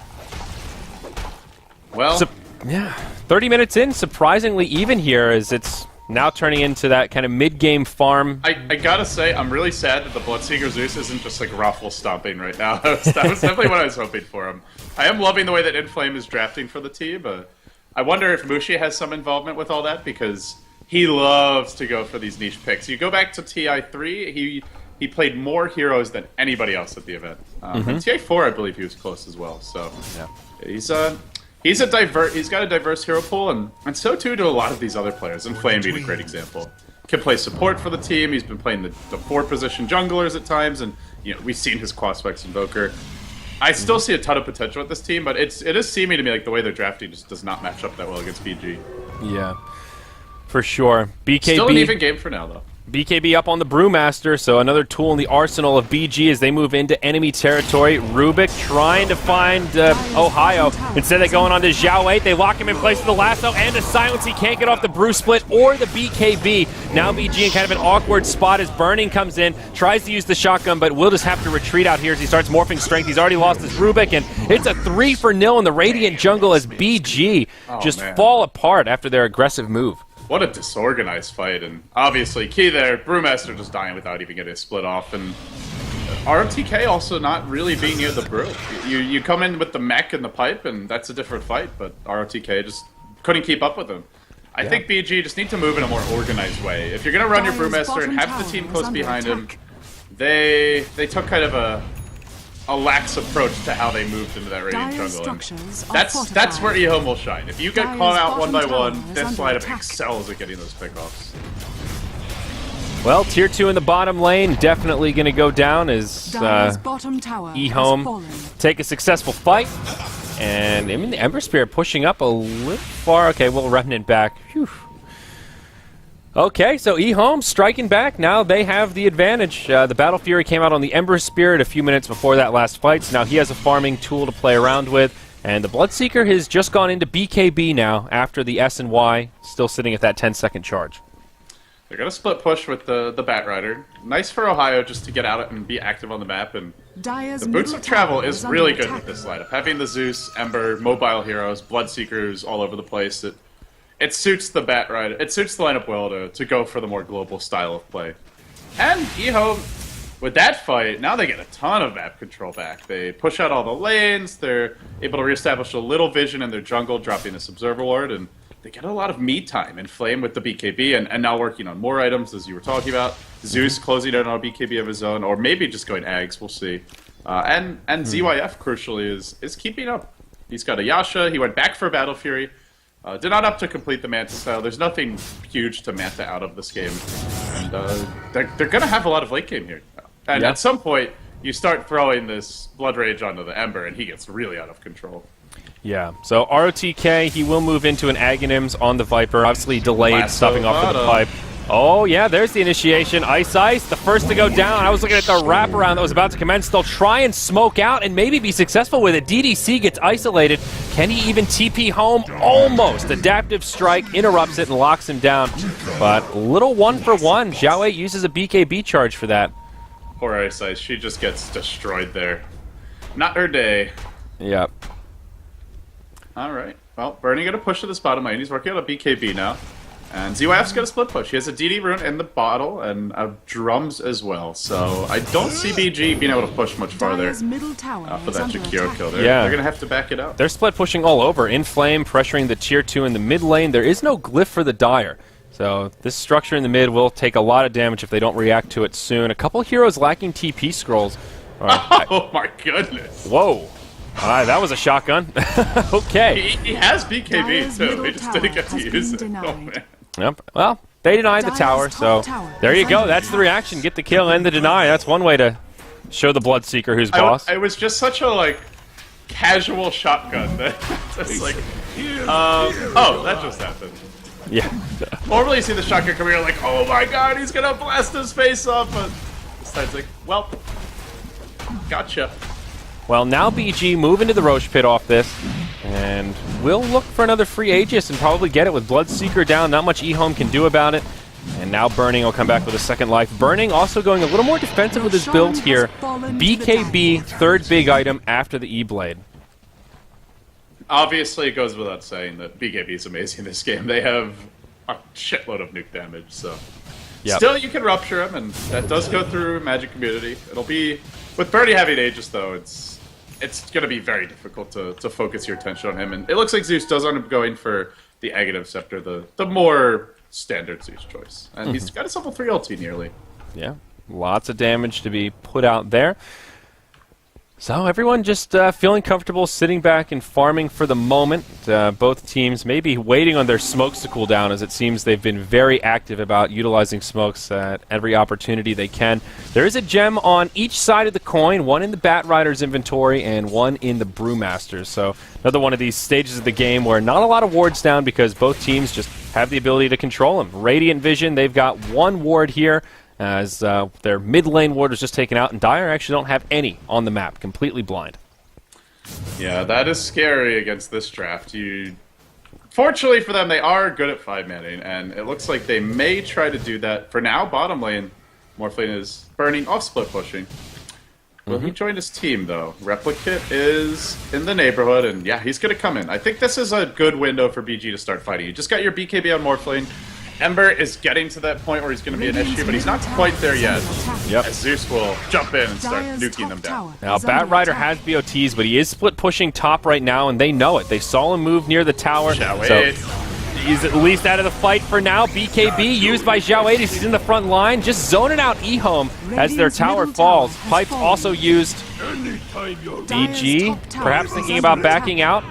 Well, yeah, 30 minutes in, surprisingly even here, as it's now turning into that kind of mid-game farm. I gotta say, I'm really sad that the Bloodseeker Zeus isn't just like raffle stomping right now. That was definitely what I was hoping for him. I am loving the way that Inflame is drafting for the team, but I wonder if Mushi has some involvement with all that, because he loves to go for these niche picks. You go back to TI3, he played more heroes than anybody else at the event. And TI4, I believe he was close as well. So yeah. He's got a diverse hero pool, and so too do a lot of these other players, and Flame being a great example. Can play support for the team, he's been playing the 4-position junglers at times, and we've seen his Quaspex Invoker. I still see a ton of potential with this team, but it is seeming to me like the way they're drafting just does not match up that well against BG. Yeah, for sure. BKB still an even game for now, though. BKB up on the Brewmaster, so another tool in the arsenal of BG as they move into enemy territory. Rubik trying to find Ohio. Instead, they're going on to Zhao 8. They lock him in place with the lasso and a silence. He can't get off the Brew Split or the BKB. Now BG in kind of an awkward spot as Burning comes in, tries to use the shotgun, but will just have to retreat out here as he starts morphing strength. He's already lost his Rubik, and it's a 3-0 in the Radiant jungle as BG fall apart after their aggressive move. What a disorganized fight, and obviously key there, Brewmaster just dying without even getting a split off, and ROTK also not really being near the brew. You come in with the mech and the pipe, and that's a different fight, but ROTK just couldn't keep up with him. I think BG just need to move in a more organized way. If you're going to run your Brewmaster and have the team close behind him, they took kind of a lax approach to how they moved into that Radiant jungle. And that's where EHOME will shine. If you get caught out one by one, this lineup excels at getting those pickoffs. Well, tier 2 in the bottom lane definitely going to go down as EHOME take a successful fight. And I mean, the Ember Spirit pushing up a little far. Okay, we'll run it back. Whew. Okay, so EHOME striking back. Now they have the advantage. The Battle Fury came out on the Ember Spirit a few minutes before that last fight, so now he has a farming tool to play around with. And the Bloodseeker has just gone into BKB now after the S and Y, still sitting at that 10-second charge. They're going to split push with the Bat Rider. Nice for Ohio just to get out and be active on the map. And the Boots of Travel is really good with this lineup. Having the Zeus, Ember, mobile heroes, Bloodseekers all over the place. It suits the Bat Rider. It suits the lineup well to go for the more global style of play. And EHOME, with that fight, now they get a ton of map control back. They push out all the lanes. They're able to reestablish a little vision in their jungle, dropping this Observer Ward, and they get a lot of me time in Flame with the BKB, and now working on more items, as you were talking about. Zeus closing in on a BKB of his own, or maybe just going Ags, we'll see. And ZYF, crucially, is keeping up. He's got a Yasha, he went back for a Battle Fury. Did not up to complete the Manta style. There's nothing huge to Manta out of this game. And they're going to have a lot of late game here. And at some point, you start throwing this Blood Rage onto the Ember, and he gets really out of control. Yeah, so ROTK, he will move into an Aghanims on the Viper. Obviously delayed, stopping off with the pipe. Oh, yeah, there's the initiation. Ice, the first to go down. I was looking at the wraparound that was about to commence. They'll try and smoke out and maybe be successful with it. DDC gets isolated. Can he even TP home? Almost. Adaptive Strike interrupts it and locks him down. But little 1-for-1. Xiaowei uses a BKB charge for that. Poor Ice, she just gets destroyed there. Not her day. Yep. All right. Well, Bernie going to push to this bottom lane. He's working on a BKB now. And ZYF's got a split push. He has a DD rune in the bottle and drums as well. So I don't see BG being able to push much farther for that Jakiro kill. They're going to have to back it up. They're split pushing all over. In Flame, pressuring the tier 2 in the mid lane. There is no glyph for the Dire. So this structure in the mid will take a lot of damage if they don't react to it soon. A couple heroes lacking TP scrolls. Oh my goodness. Whoa. That was a shotgun. Okay. He has BKB, too. He just didn't get to use it. Oh, man. Yep. Well, they denied the tower, so there you go. That's the reaction. Get the kill and the deny. That's one way to show the Bloodseeker who's boss. It was just such a, casual shotgun. That's like, oh, that just happened. Yeah. Normally you see the shotgun come here like, oh my god, he's going to blast his face off. But this time's like, well, gotcha. Well, now BG move into the Roche Pit off this, and we'll look for another free Aegis and probably get it with Bloodseeker down. Not much EHOME can do about it. And now Burning will come back with a second life. Burning also going a little more defensive with his build here. BKB, third big item after the E-Blade. Obviously, it goes without saying that BKB is amazing in this game. They have a shitload of nuke damage, so... Yep. Still, you can rupture him, and that does go through Magic Community. It'll be... With Birdie having Aegis, though, it's going to be very difficult to focus your attention on him. And it looks like Zeus does end up going for the Aghanim Scepter, the more standard Zeus choice. And he's got himself a 3 ulti nearly. Yeah, lots of damage to be put out there. So everyone just feeling comfortable sitting back and farming for the moment. Both teams maybe waiting on their smokes to cool down, as it seems they've been very active about utilizing smokes at every opportunity they can. There is a gem on each side of the coin, one in the Bat Rider's inventory and one in the Brewmaster's. So another one of these stages of the game where not a lot of wards down because both teams just have the ability to control them. Radiant Vision, they've got one ward here, as their mid lane ward was just taken out, and Dire actually don't have any on the map, completely blind. Yeah, that is scary against this draft. Fortunately for them, they are good at 5-manning, and it looks like they may try to do that. For now, bottom lane, Morphling is burning off split pushing. Will he join his team, though? Replicate is in the neighborhood, and yeah, he's going to come in. I think this is a good window for BG to start fighting. You just got your BKB on Morphling, Ember is getting to that point where he's going to be an issue, but he's not quite there yet. Yep. As Zeus will jump in and start nuking them down. Now, Bat Rider has BOTs, but he is split pushing top right now, and they know it. They saw him move near the tower. So he's at least out of the fight for now. BKB used by Xiao 80. He's in the front line, just zoning out EHOME as their tower falls. Pipes also used BG, perhaps thinking about backing out.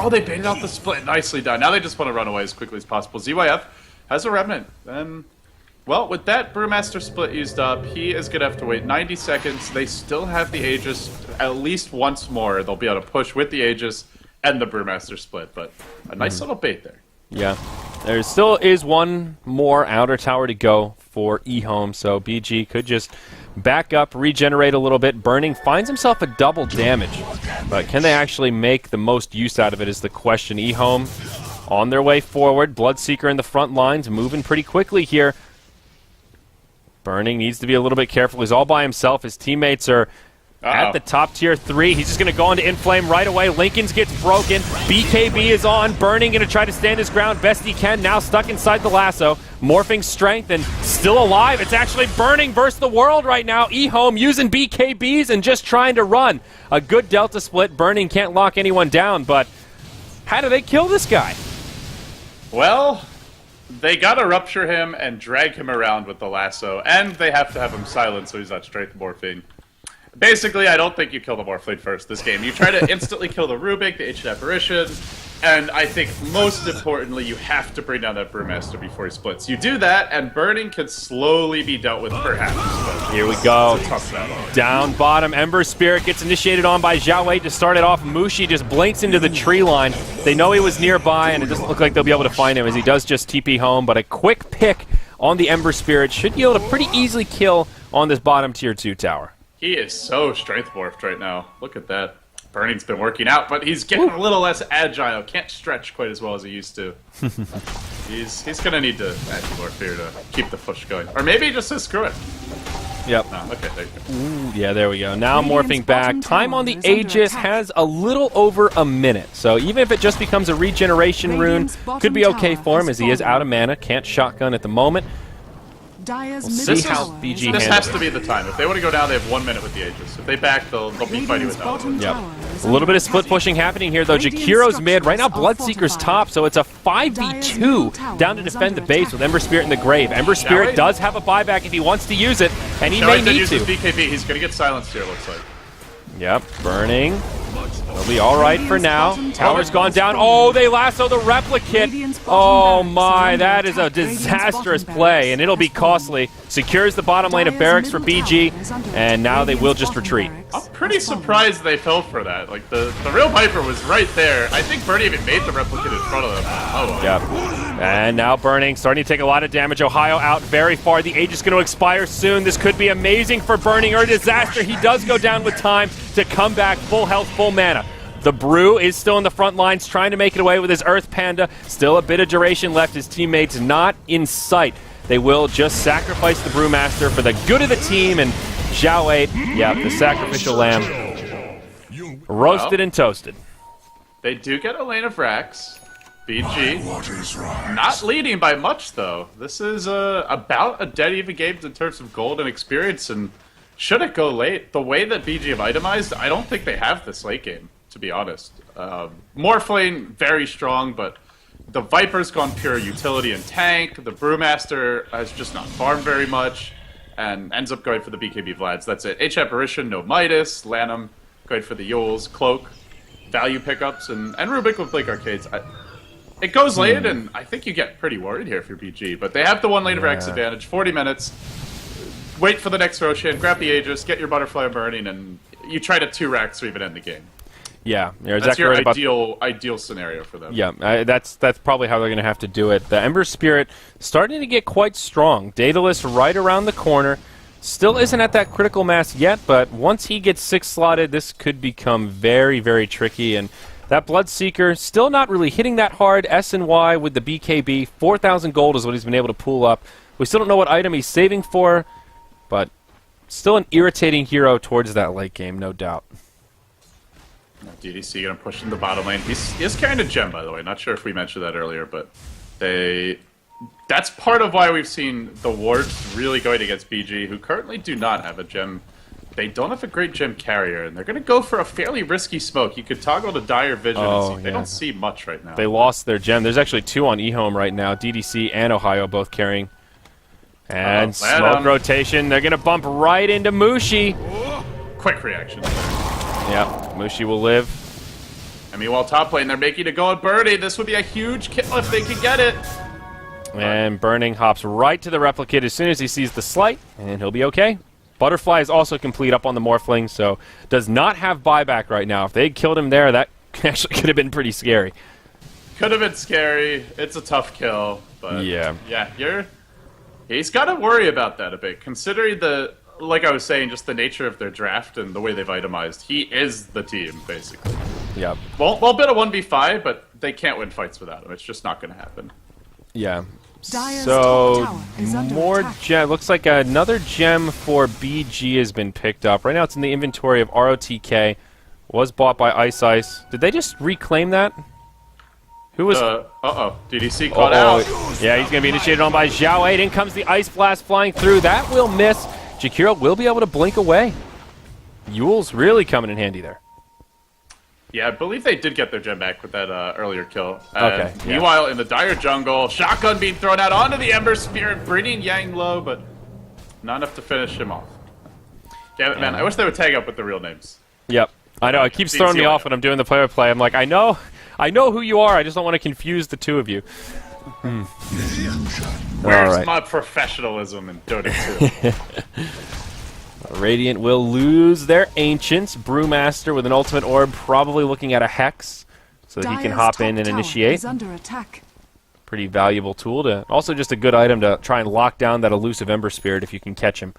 Oh, they baited out the split. Nicely done. Now they just want to run away as quickly as possible. ZYF has a remnant. Well, with that Brewmaster split used up, he is going to have to wait 90 seconds. They still have the Aegis at least once more. They'll be able to push with the Aegis and the Brewmaster split, but a nice little bait there. Yeah. There still is one more outer tower to go for EHOME, so BG could just back up, regenerate a little bit. Burning finds himself a double damage, but can they actually make the most use out of it is the question. EHOME on their way forward. Bloodseeker in the front lines, moving pretty quickly here. Burning needs to be a little bit careful. He's all by himself. His teammates are at the top tier 3. He's just going to go into Inflame right away. Lincoln's gets broken. BKB is on. Burning going to try to stand his ground best he can. Now stuck inside the lasso. Morphing strength and still alive. It's actually Burning versus the world right now. EHOME using BKBs and just trying to run. A good Delta split. Burning can't lock anyone down, but how do they kill this guy? Well, they gotta rupture him and drag him around with the lasso, and they have to have him silent so he's not straight morphing. Basically, I don't think you kill the Morphling first this game. You try to instantly kill the Rubik, the Ancient Apparition, and I think most importantly, you have to bring down that Brewmaster before he splits. You do that, and Burning can slowly be dealt with, perhaps. But here we go. It's a tough battle. Down bottom, Ember Spirit gets initiated on by Xiao Wei to start it off. Mushi just blinks into the tree line. They know he was nearby, and it doesn't look like they'll be able to find him as he does just TP home, but a quick pick on the Ember Spirit should be able to pretty easily kill on this bottom tier 2 tower. He is so strength morphed right now. Look at that. Burning's been working out, but he's getting a little less agile. Can't stretch quite as well as he used to. He's going to need to morph here to keep the push going. Or maybe he just says screw it. Yep. Oh, okay, there you go. Ooh, yeah, there we go. Now morphing back. Time on the Aegis has a little over a minute. So even if it just becomes a regeneration rune, could be okay for him as he is out of mana. Can't shotgun at the moment. We'll see how BG This handles has it. to be the time. If they want to go down, they have 1 minute with the Aegis. If they back, they'll be fighting without it. Yep. A little bit of split pushing happening here, though. Jakiro's mid. Right now, Bloodseeker's top, so it's a 5v2 down to defend the base with Ember Spirit in the grave. Ember Spirit does have a buyback if he wants to use it, and he may need to. BKB. He's going to get silenced here, looks like. Yep, Burning. They'll be all right for now. Tower's gone down. Oh, they lasso the replicate. Oh my, that is a disastrous play, and it'll be costly. Secures the bottom lane of barracks for BG, and now they will just retreat. I'm pretty surprised they fell for that. Like, the real Viper was right there. I think Burning even made the replicate in front of them. Oh, well. Yep. And now Burning, starting to take a lot of damage. Ohio out very far. The Aegis is going to expire soon. This could be amazing for Burning, or a disaster. He does go down with time to come back full health, full mana. The Brew is still in the front lines, trying to make it away with his Earth Panda. Still a bit of duration left. His teammates not in sight. They will just sacrifice the Brewmaster for the good of the team, and Xiao 8, yeah, the sacrificial lamb, roasted and toasted. They do get a lane of Rax. BG not leading by much, though. This is about a dead even game in terms of gold and experience, and should it go late, the way that BG have itemized, I don't think they have this late game, to be honest. Morphling, very strong, but the Viper's gone pure utility and tank. The Brewmaster has just not farmed very much, and ends up going for the BKB Vlads. That's it. H Apparition, no Midas. Lanham going for the Yules. Cloak, value pickups, and Rubik with Blink Arcades. It goes late, and I think you get pretty worried here if you're BG. But they have the one lane of Rax advantage, 40 minutes. Wait for the next Roshan, grab the Aegis, get your Butterfly Burning, and you try to 2 Rax to even end the game. Yeah, you're That's exactly your right ideal scenario for them. Yeah, that's probably how they're going to have to do it. The Ember Spirit starting to get quite strong. Daedalus right around the corner. Still isn't at that critical mass yet, but once he gets 6 slotted, this could become very, very tricky. And that Bloodseeker still not really hitting that hard. S and Y with the BKB. 4,000 gold is what he's been able to pull up. We still don't know what item he's saving for, but still an irritating hero towards that late game, no doubt. DDC going to push in the bottom lane. He is carrying a gem, by the way. Not sure if we mentioned that earlier, but they That's part of why we've seen the wards really going against BG, who currently do not have a gem. They don't have a great gem carrier, and they're going to go for a fairly risky smoke. You could toggle to Dire Vision and see. They don't see much right now. They lost their gem. There's actually 2 on EHOME right now. DDC and Ohio both carrying. And smoke rotation. They're going to bump right into Mushi. Quick reaction. Yeah, Mushi will live. And meanwhile, top lane, they're making a go at Birdie. This would be a huge kill if they could get it. And Burning hops right to the replicate as soon as he sees the slight, and he'll be okay. Butterfly is also complete up on the Morphling, so does not have buyback right now. If they had killed him there, that actually could have been pretty scary. Could have been scary. It's a tough kill, but yeah, he's got to worry about that a bit, considering like I was saying, just the nature of their draft and the way they've itemized. He is the team, basically. Yep. Well, bit a 1v5, but they can't win fights without him. It's just not going to happen. Yeah. Dire's So, top tower is under more attack. gem. Looks like another gem for BG has been picked up. Right now it's in the inventory of ROTK. Was bought by Ice. Did they just reclaim that? Who was... DDC caught out. Yeah, he's going to be initiated on by Zhao 8. In comes the Ice Blast flying through. That will miss. Jakiro will be able to blink away. Yule's really coming in handy there. Yeah, I believe they did get their gem back with that earlier kill. Okay. Meanwhile, in the Dire jungle, shotgun being thrown out onto the Ember Spirit, bringing Yang low, but not enough to finish him off. Damn it, man. I wish they would tag up with the real names. Yep. I know. It keeps throwing me off when I'm doing the play-by-play. I'm like, I know who you are. I just don't want to confuse the two of you. Where's my professionalism in Dota 2? Radiant will lose their Ancients. Brewmaster with an ultimate orb, probably looking at a Hex, so that he can hop in and initiate. Is under attack. Pretty valuable tool to, also just a good item to try and lock down that elusive Ember Spirit if you can catch him.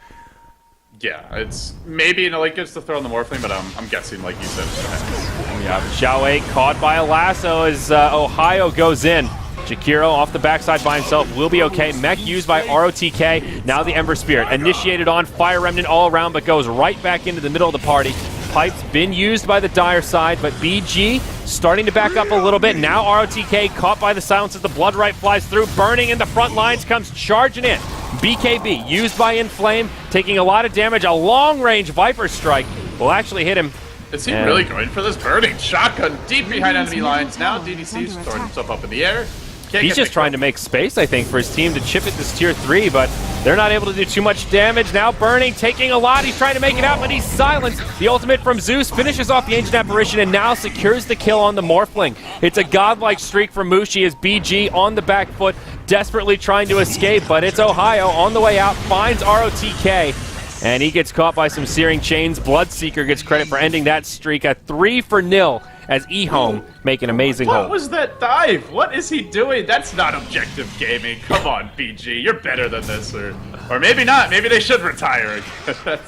Yeah, it's maybe like gets to throw on the Morphling, but I'm guessing, like you said, it's the Hex. Yeah, Zhao 8 caught by a lasso as Ohio goes in. Jakiro off the backside by himself will be okay. Mech used by ROTK. Now the Ember Spirit. Initiated on Fire Remnant all around, but goes right back into the middle of the party. Pipe's been used by the Dire side, but BG starting to back up a little bit. Now ROTK caught by the silence as the Blood Right flies through. Burning in the front lines comes charging in. BKB used by Inflame, taking a lot of damage. A long-range Viper Strike will actually hit him. Is he really going for this Burning shotgun deep behind enemy lines? Now DDC's throwing himself up in the air. He's just trying to make space, I think, for his team to chip at this tier 3, but they're not able to do too much damage. Now Burning taking a lot. He's trying to make it out, but he's silenced. The ultimate from Zeus finishes off the Ancient Apparition and now secures the kill on the Morphling. It's a godlike streak from Mushi as BG on the back foot, desperately trying to escape, but it's Ohio on the way out, finds ROTK, and he gets caught by some Searing Chains. Bloodseeker gets credit for ending that streak, a 3-0 as EHOME make an amazing hold. What was that dive? What is he doing? That's not objective gaming. Come on, BG. You're better than this. Or maybe not. Maybe they should retire. There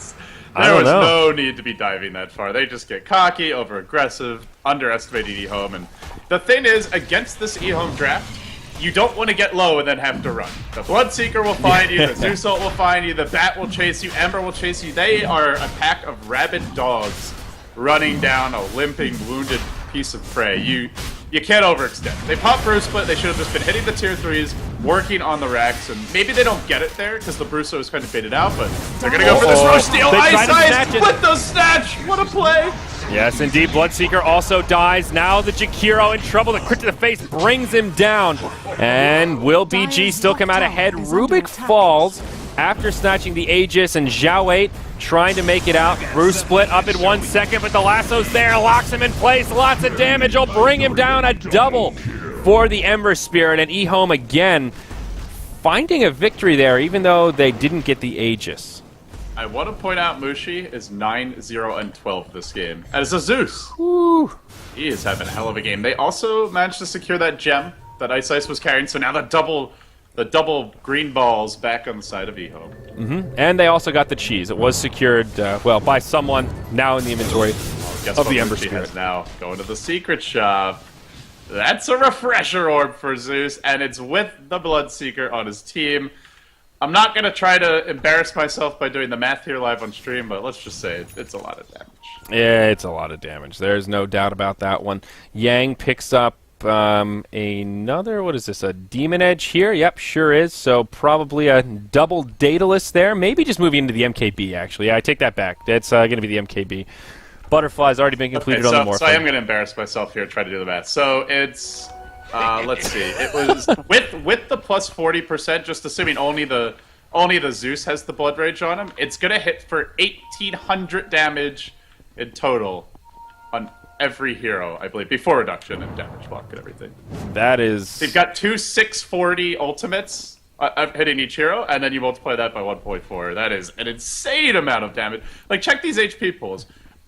was no need to be diving that far. They just get cocky, over-aggressive, underestimating EHOME. And the thing is, against this EHOME draft, you don't want to get low and then have to run. The Bloodseeker will find you, the Zeus ult will find you, the Bat will chase you, Ember will chase you. They are a pack of rabid dogs running down a limping, wounded piece of prey. You can't overextend. They pop Bruce Split. They should have just been hitting the tier 3s, working on the racks, and maybe they don't get it there because the Brusso is kind of faded out, but they're going to go for this Roche Steal. Ice with the snatch! What a play! Yes, indeed. Bloodseeker also dies. Now the Jakiro in trouble. The crit to the face brings him down. And will BG still come out ahead? Rubik falls after snatching the Aegis, and Zhao 8 trying to make it out. Bruce Split up in 1 second, but the lasso's there, locks him in place. Lots of damage will bring him down. A double for the Ember Spirit, and EHOME again finding a victory there, even though they didn't get the Aegis. I want to point out Mushi is 9-0-12 this game. And it's a Zeus. Woo. He is having a hell of a game. They also managed to secure that gem that Ice was carrying, so now the double green balls back on the side of EHOME. And they also got the cheese. It was secured, by someone now in the inventory of the Ember Spirit. Now going to the secret shop. That's a refresher orb for Zeus, and it's with the Bloodseeker on his team. I'm not going to try to embarrass myself by doing the math here live on stream, but let's just say it's a lot of damage. Yeah, it's a lot of damage. There's no doubt about that one. Yang picks up Another, what is this, a Demon Edge here? Yep, sure is. So probably a double Daedalus there. Maybe just moving into the MKB, actually. Yeah, I take that back. That's going to be the MKB. Butterfly's already been completed on the Morphin. So I am going to embarrass myself here and try to do the math. So it's, let's see. It was with the plus 40%, just assuming only the Zeus has the Blood Rage on him, it's going to hit for 1,800 damage in total on every hero, I believe, before reduction and damage block and everything. That is... They've got two 640 ultimates hitting each hero, and then you multiply that by 1.4. That is an insane amount of damage. Like, check these HP pools.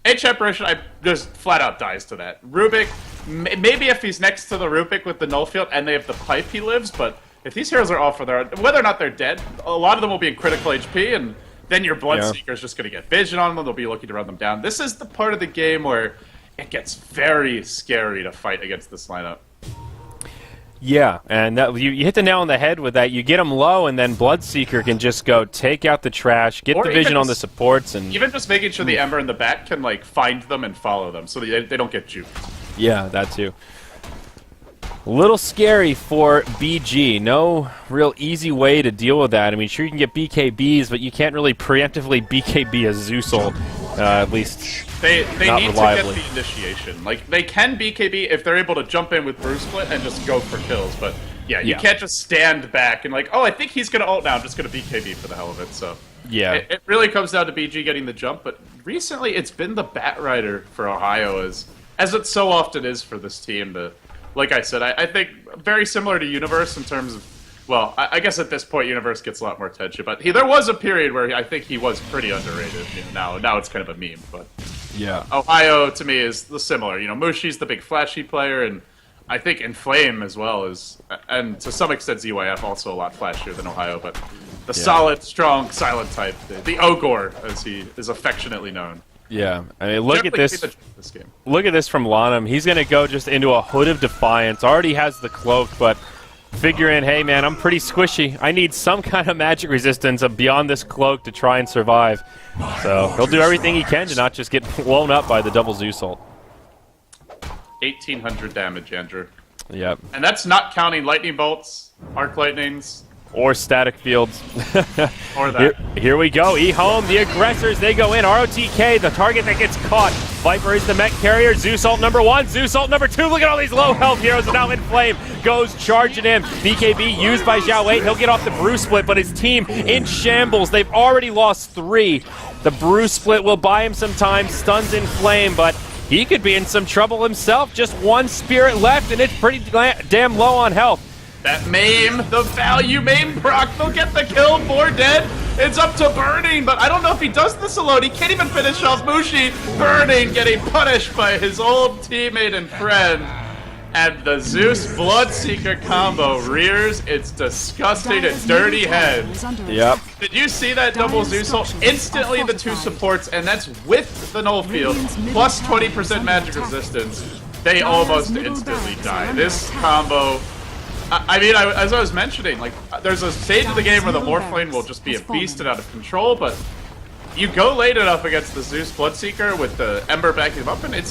H Apparition, I just flat out dies to that. Rubik, maybe if he's next to the Rubik with the Null Field and they have the Pipe, he lives, but if these heroes are off for their... Whether or not they're dead, a lot of them will be in critical HP, and then your Bloodseeker is just going to get vision on them. They'll be looking to run them down. This is the part of the game where it gets very scary to fight against this lineup. Yeah, and that, you hit the nail on the head with that. You get them low, and then Bloodseeker can just go take out the trash, get the vision on the supports, and even just making sure the Ember in the back can like find them and follow them, so they don't get juked. Yeah, that too. A little scary for BG. No real easy way to deal with that. I mean, sure you can get BKBs, but you can't really preemptively BKB a Zeus ult, at least. They need reliably to get the initiation. Like, they can BKB if they're able to jump in with Brew Split and just go for kills, but yeah, you can't just stand back and like, oh, I think he's going to ult now, I'm just going to BKB for the hell of it, so. Yeah. It really comes down to BG getting the jump, but recently it's been the Bat Rider for Ohio, as it so often is for this team. Like I said, I think very similar to Universe in terms of, well, I guess at this point Universe gets a lot more attention, but there was a period where I think he was pretty underrated. You know, now it's kind of a meme, but yeah, Ohio to me is the similar. You know, Mushi's the big flashy player, and I think Inflame as well is, and to some extent ZYF also a lot flashier than Ohio, but the solid, strong, silent type, the Ogre as he is affectionately known. Yeah, I mean, look at this. Look at this from Lanham. He's going to go just into a Hood of Defiance. Already has the cloak, but figuring, hey, man, I'm pretty squishy. I need some kind of magic resistance beyond this cloak to try and survive. So he'll do everything he can to not just get blown up by the double Zeus ult. 1,800 damage, Andrew. Yep. And that's not counting lightning bolts, arc lightnings, or static fields. Or that. Here we go. EHOME, the aggressors, they go in. ROTK, the target that gets caught. Viper is the mech carrier. Zeus ult number 1, Zeus ult number 2. Look at all these low health heroes. And now Inflame goes charging in. BKB used by Zhao 8. He'll get off the Brew Split, but his team in shambles. They've already lost 3. The Brew Split will buy him some time. Stuns Inflame, but he could be in some trouble himself. Just 1 spirit left, and it's pretty damn low on health. That maim, the value maim proc, they'll get the kill, 4 dead. It's up to Burning, but I don't know if he does this alone. He can't even finish off Mushi. Burning getting punished by his old teammate and friend. And the Zeus Bloodseeker combo rears its disgusting and dirty head. Yep. Did you see that double Zeus ult? Instantly the 2 supports, and that's with the Null Field, plus 20% magic resistance. They almost instantly die. This combo... I mean, as I was mentioning, like, there's a stage of the game where the Morphlane will just be a beast and out of control, but you go late enough against the Zeus Bloodseeker with the Ember backing him up, and it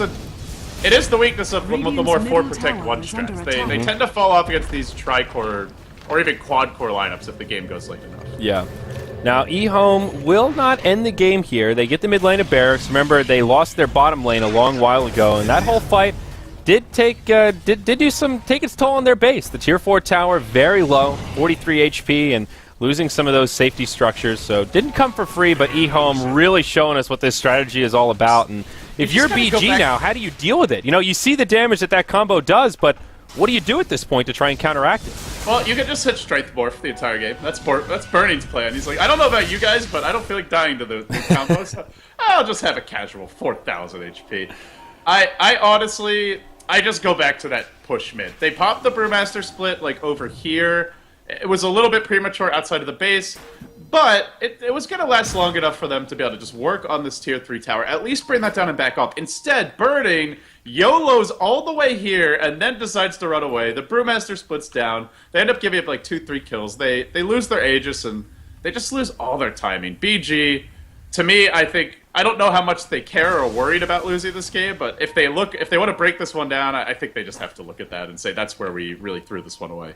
is the weakness of the more 4 protect 1 strats. They tend to fall off against these tri-core or even quad-core lineups if the game goes late enough. Yeah. Now, EHOME will not end the game here. They get the mid lane of Barracks. Remember, they lost their bottom lane a long while ago, and that whole fight did take its toll on their base. The tier 4 tower very low, 43 HP, and losing some of those safety structures. So didn't come for free, but EHOME really showing us what this strategy is all about. And if you're BG now, how do you deal with it? You know, you see the damage that combo does, but what do you do at this point to try and counteract it? Well, you can just hit Strength Morph the entire game. That's Burning's plan. He's like, I don't know about you guys, but I don't feel like dying to the combos. I'll just have a casual 4,000 HP. I honestly... I just go back to that push mid. They popped the Brewmaster split like over here. It was a little bit premature outside of the base, but it was going to last long enough for them to be able to just work on this tier 3 tower, at least bring that down and back up. Instead, Burning YOLOs all the way here and then decides to run away. The Brewmaster splits down. They end up giving up like 2-3 kills. They lose their Aegis and they just lose all their timing. BG, to me, I think I don't know how much they care or worried about losing this game, but if they want to break this one down, I think they just have to look at that and say that's where we really threw this one away.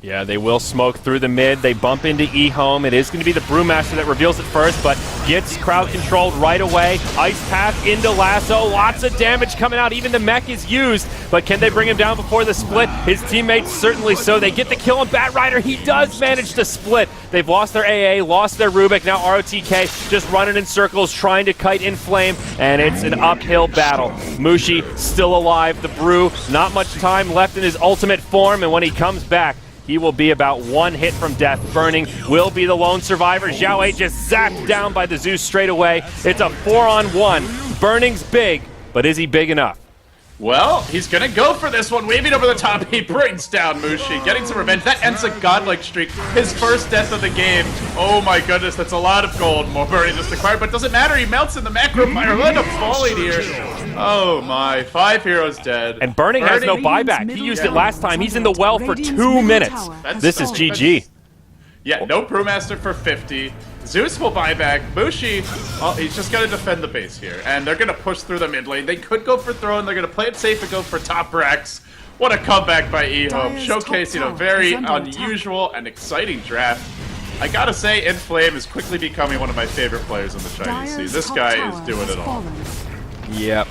Yeah, they will smoke through the mid. They bump into EHOME. It is going to be the Brewmaster that reveals it first, but gets crowd controlled right away. Ice Path into Lasso. Lots of damage coming out. Even the mech is used, but can they bring him down before the split? His teammates certainly so. They get the kill on Bat Rider. He does manage to split. They've lost their AA, lost their Rubik. Now ROTK just running in circles, trying to kite in flame, and it's an uphill battle. Mushi still alive. The Brew, not much time left in his ultimate form, and when he comes back, he will be about one hit from death. Burning will be the lone survivor. Xiao Wei just zapped down by the Zeus straight away. It's a 4-on-1. Burning's big, but is he big enough? Well, he's going to go for this one. Waving over the top, he brings down Mushi, getting some revenge. That ends a godlike streak. His first death of the game. Oh my goodness, that's a lot of gold. More Burning just acquired, but doesn't matter. He melts in the macro fire. Let him falling here. Oh my, 5 heroes dead. And Burning has no buyback. He used it last time. He's in the well for 2 minutes. This is GG. Yeah, no Brewmaster for 50. Zeus will buy back. Mushi, he's just going to defend the base here. And they're going to push through the mid lane. They could go for throne. They're going to play it safe and go for top racks. What a comeback by EHOME. Showcasing a very unusual and exciting draft. I gotta say, Inflame is quickly becoming one of my favorite players in the Chinese Sea. This guy is doing it all. Yep.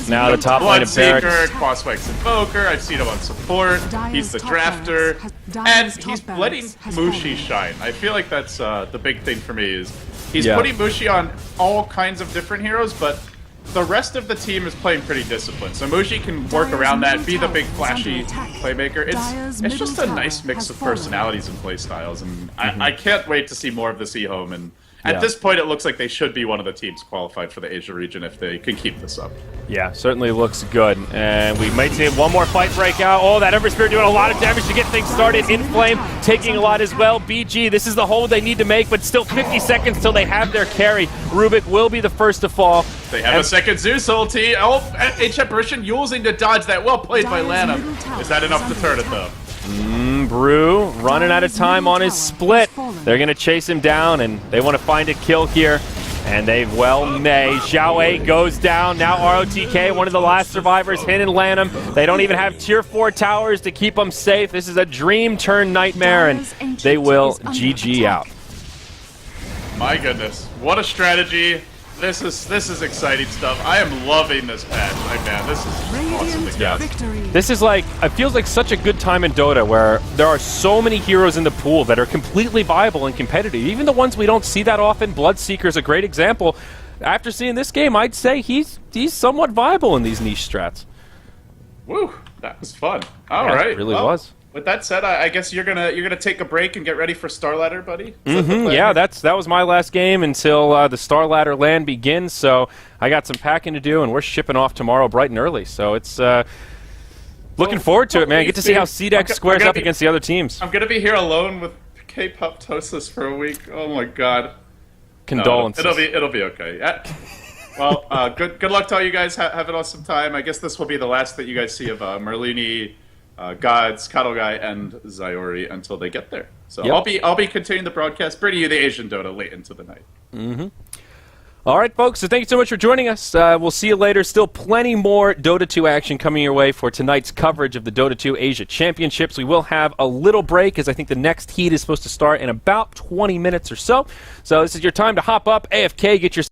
Now the top line of Barracks. Crosswike's Invoker, I've seen him on support, he's the drafter, and he's letting Mushi shine. I feel like that's the big thing for me is he's putting Mushi on all kinds of different heroes, but the rest of the team is playing pretty disciplined. So Mushi can work around that, be the big flashy playmaker. It's just a nice mix of personalities and play styles, and I can't wait to see more of this EHOME. And at this point, it looks like they should be one of the teams qualified for the Asia region if they can keep this up. Yeah, certainly looks good. And we might see one more fight break out. Oh, that Ember Spirit doing a lot of damage to get things started. Inflame taking a lot as well. BG, this is the hold they need to make, but still 50 seconds till they have their carry. Rubik will be the first to fall. They have a second Zeus ulti. Oh, H Apparition using to dodge that. Well played by Lanham. Is that enough to turn it, though? Brew running out of time on his split. They're going to chase him down, and they want to find a kill here. And they well may. Xiao Wei goes down. Now ROTK, one of the last survivors, Hin and Lanham. They don't even have tier 4 towers to keep them safe. This is a dream turn nightmare, and they will GG out. My goodness. What a strategy. This is exciting stuff. I am loving this patch. Man, this is awesome to get. This is like, it feels like such a good time in Dota where there are so many heroes in the pool that are completely viable and competitive. Even the ones we don't see that often. Bloodseeker is a great example. After seeing this game, I'd say he's somewhat viable in these niche strats. Woo, that was fun. All right. It really was. With that said, I guess you're gonna take a break and get ready for Star Ladder, buddy. Yeah, that was my last game until the Star Ladder LAN begins. So I got some packing to do, and we're shipping off tomorrow bright and early. So it's looking forward to it, man. Get to see how CDEX squares up against the other teams. I'm gonna be here alone with K-Pop-tosis for a week. Oh my god. Condolences. No, it'll be okay. Well, good luck to all you guys. Have an awesome time. I guess this will be the last that you guys see of Merlini, Gods, Cattle Guy, and Zyori until they get there. So I'll be continuing the broadcast, bringing you the Asian Dota late into the night. All right, folks, so thank you so much for joining us. We'll see you later. Still plenty more Dota 2 action coming your way for tonight's coverage of the Dota 2 Asia Championships. We will have a little break as I think the next heat is supposed to start in about 20 minutes or so. So this is your time to hop up, AFK, get your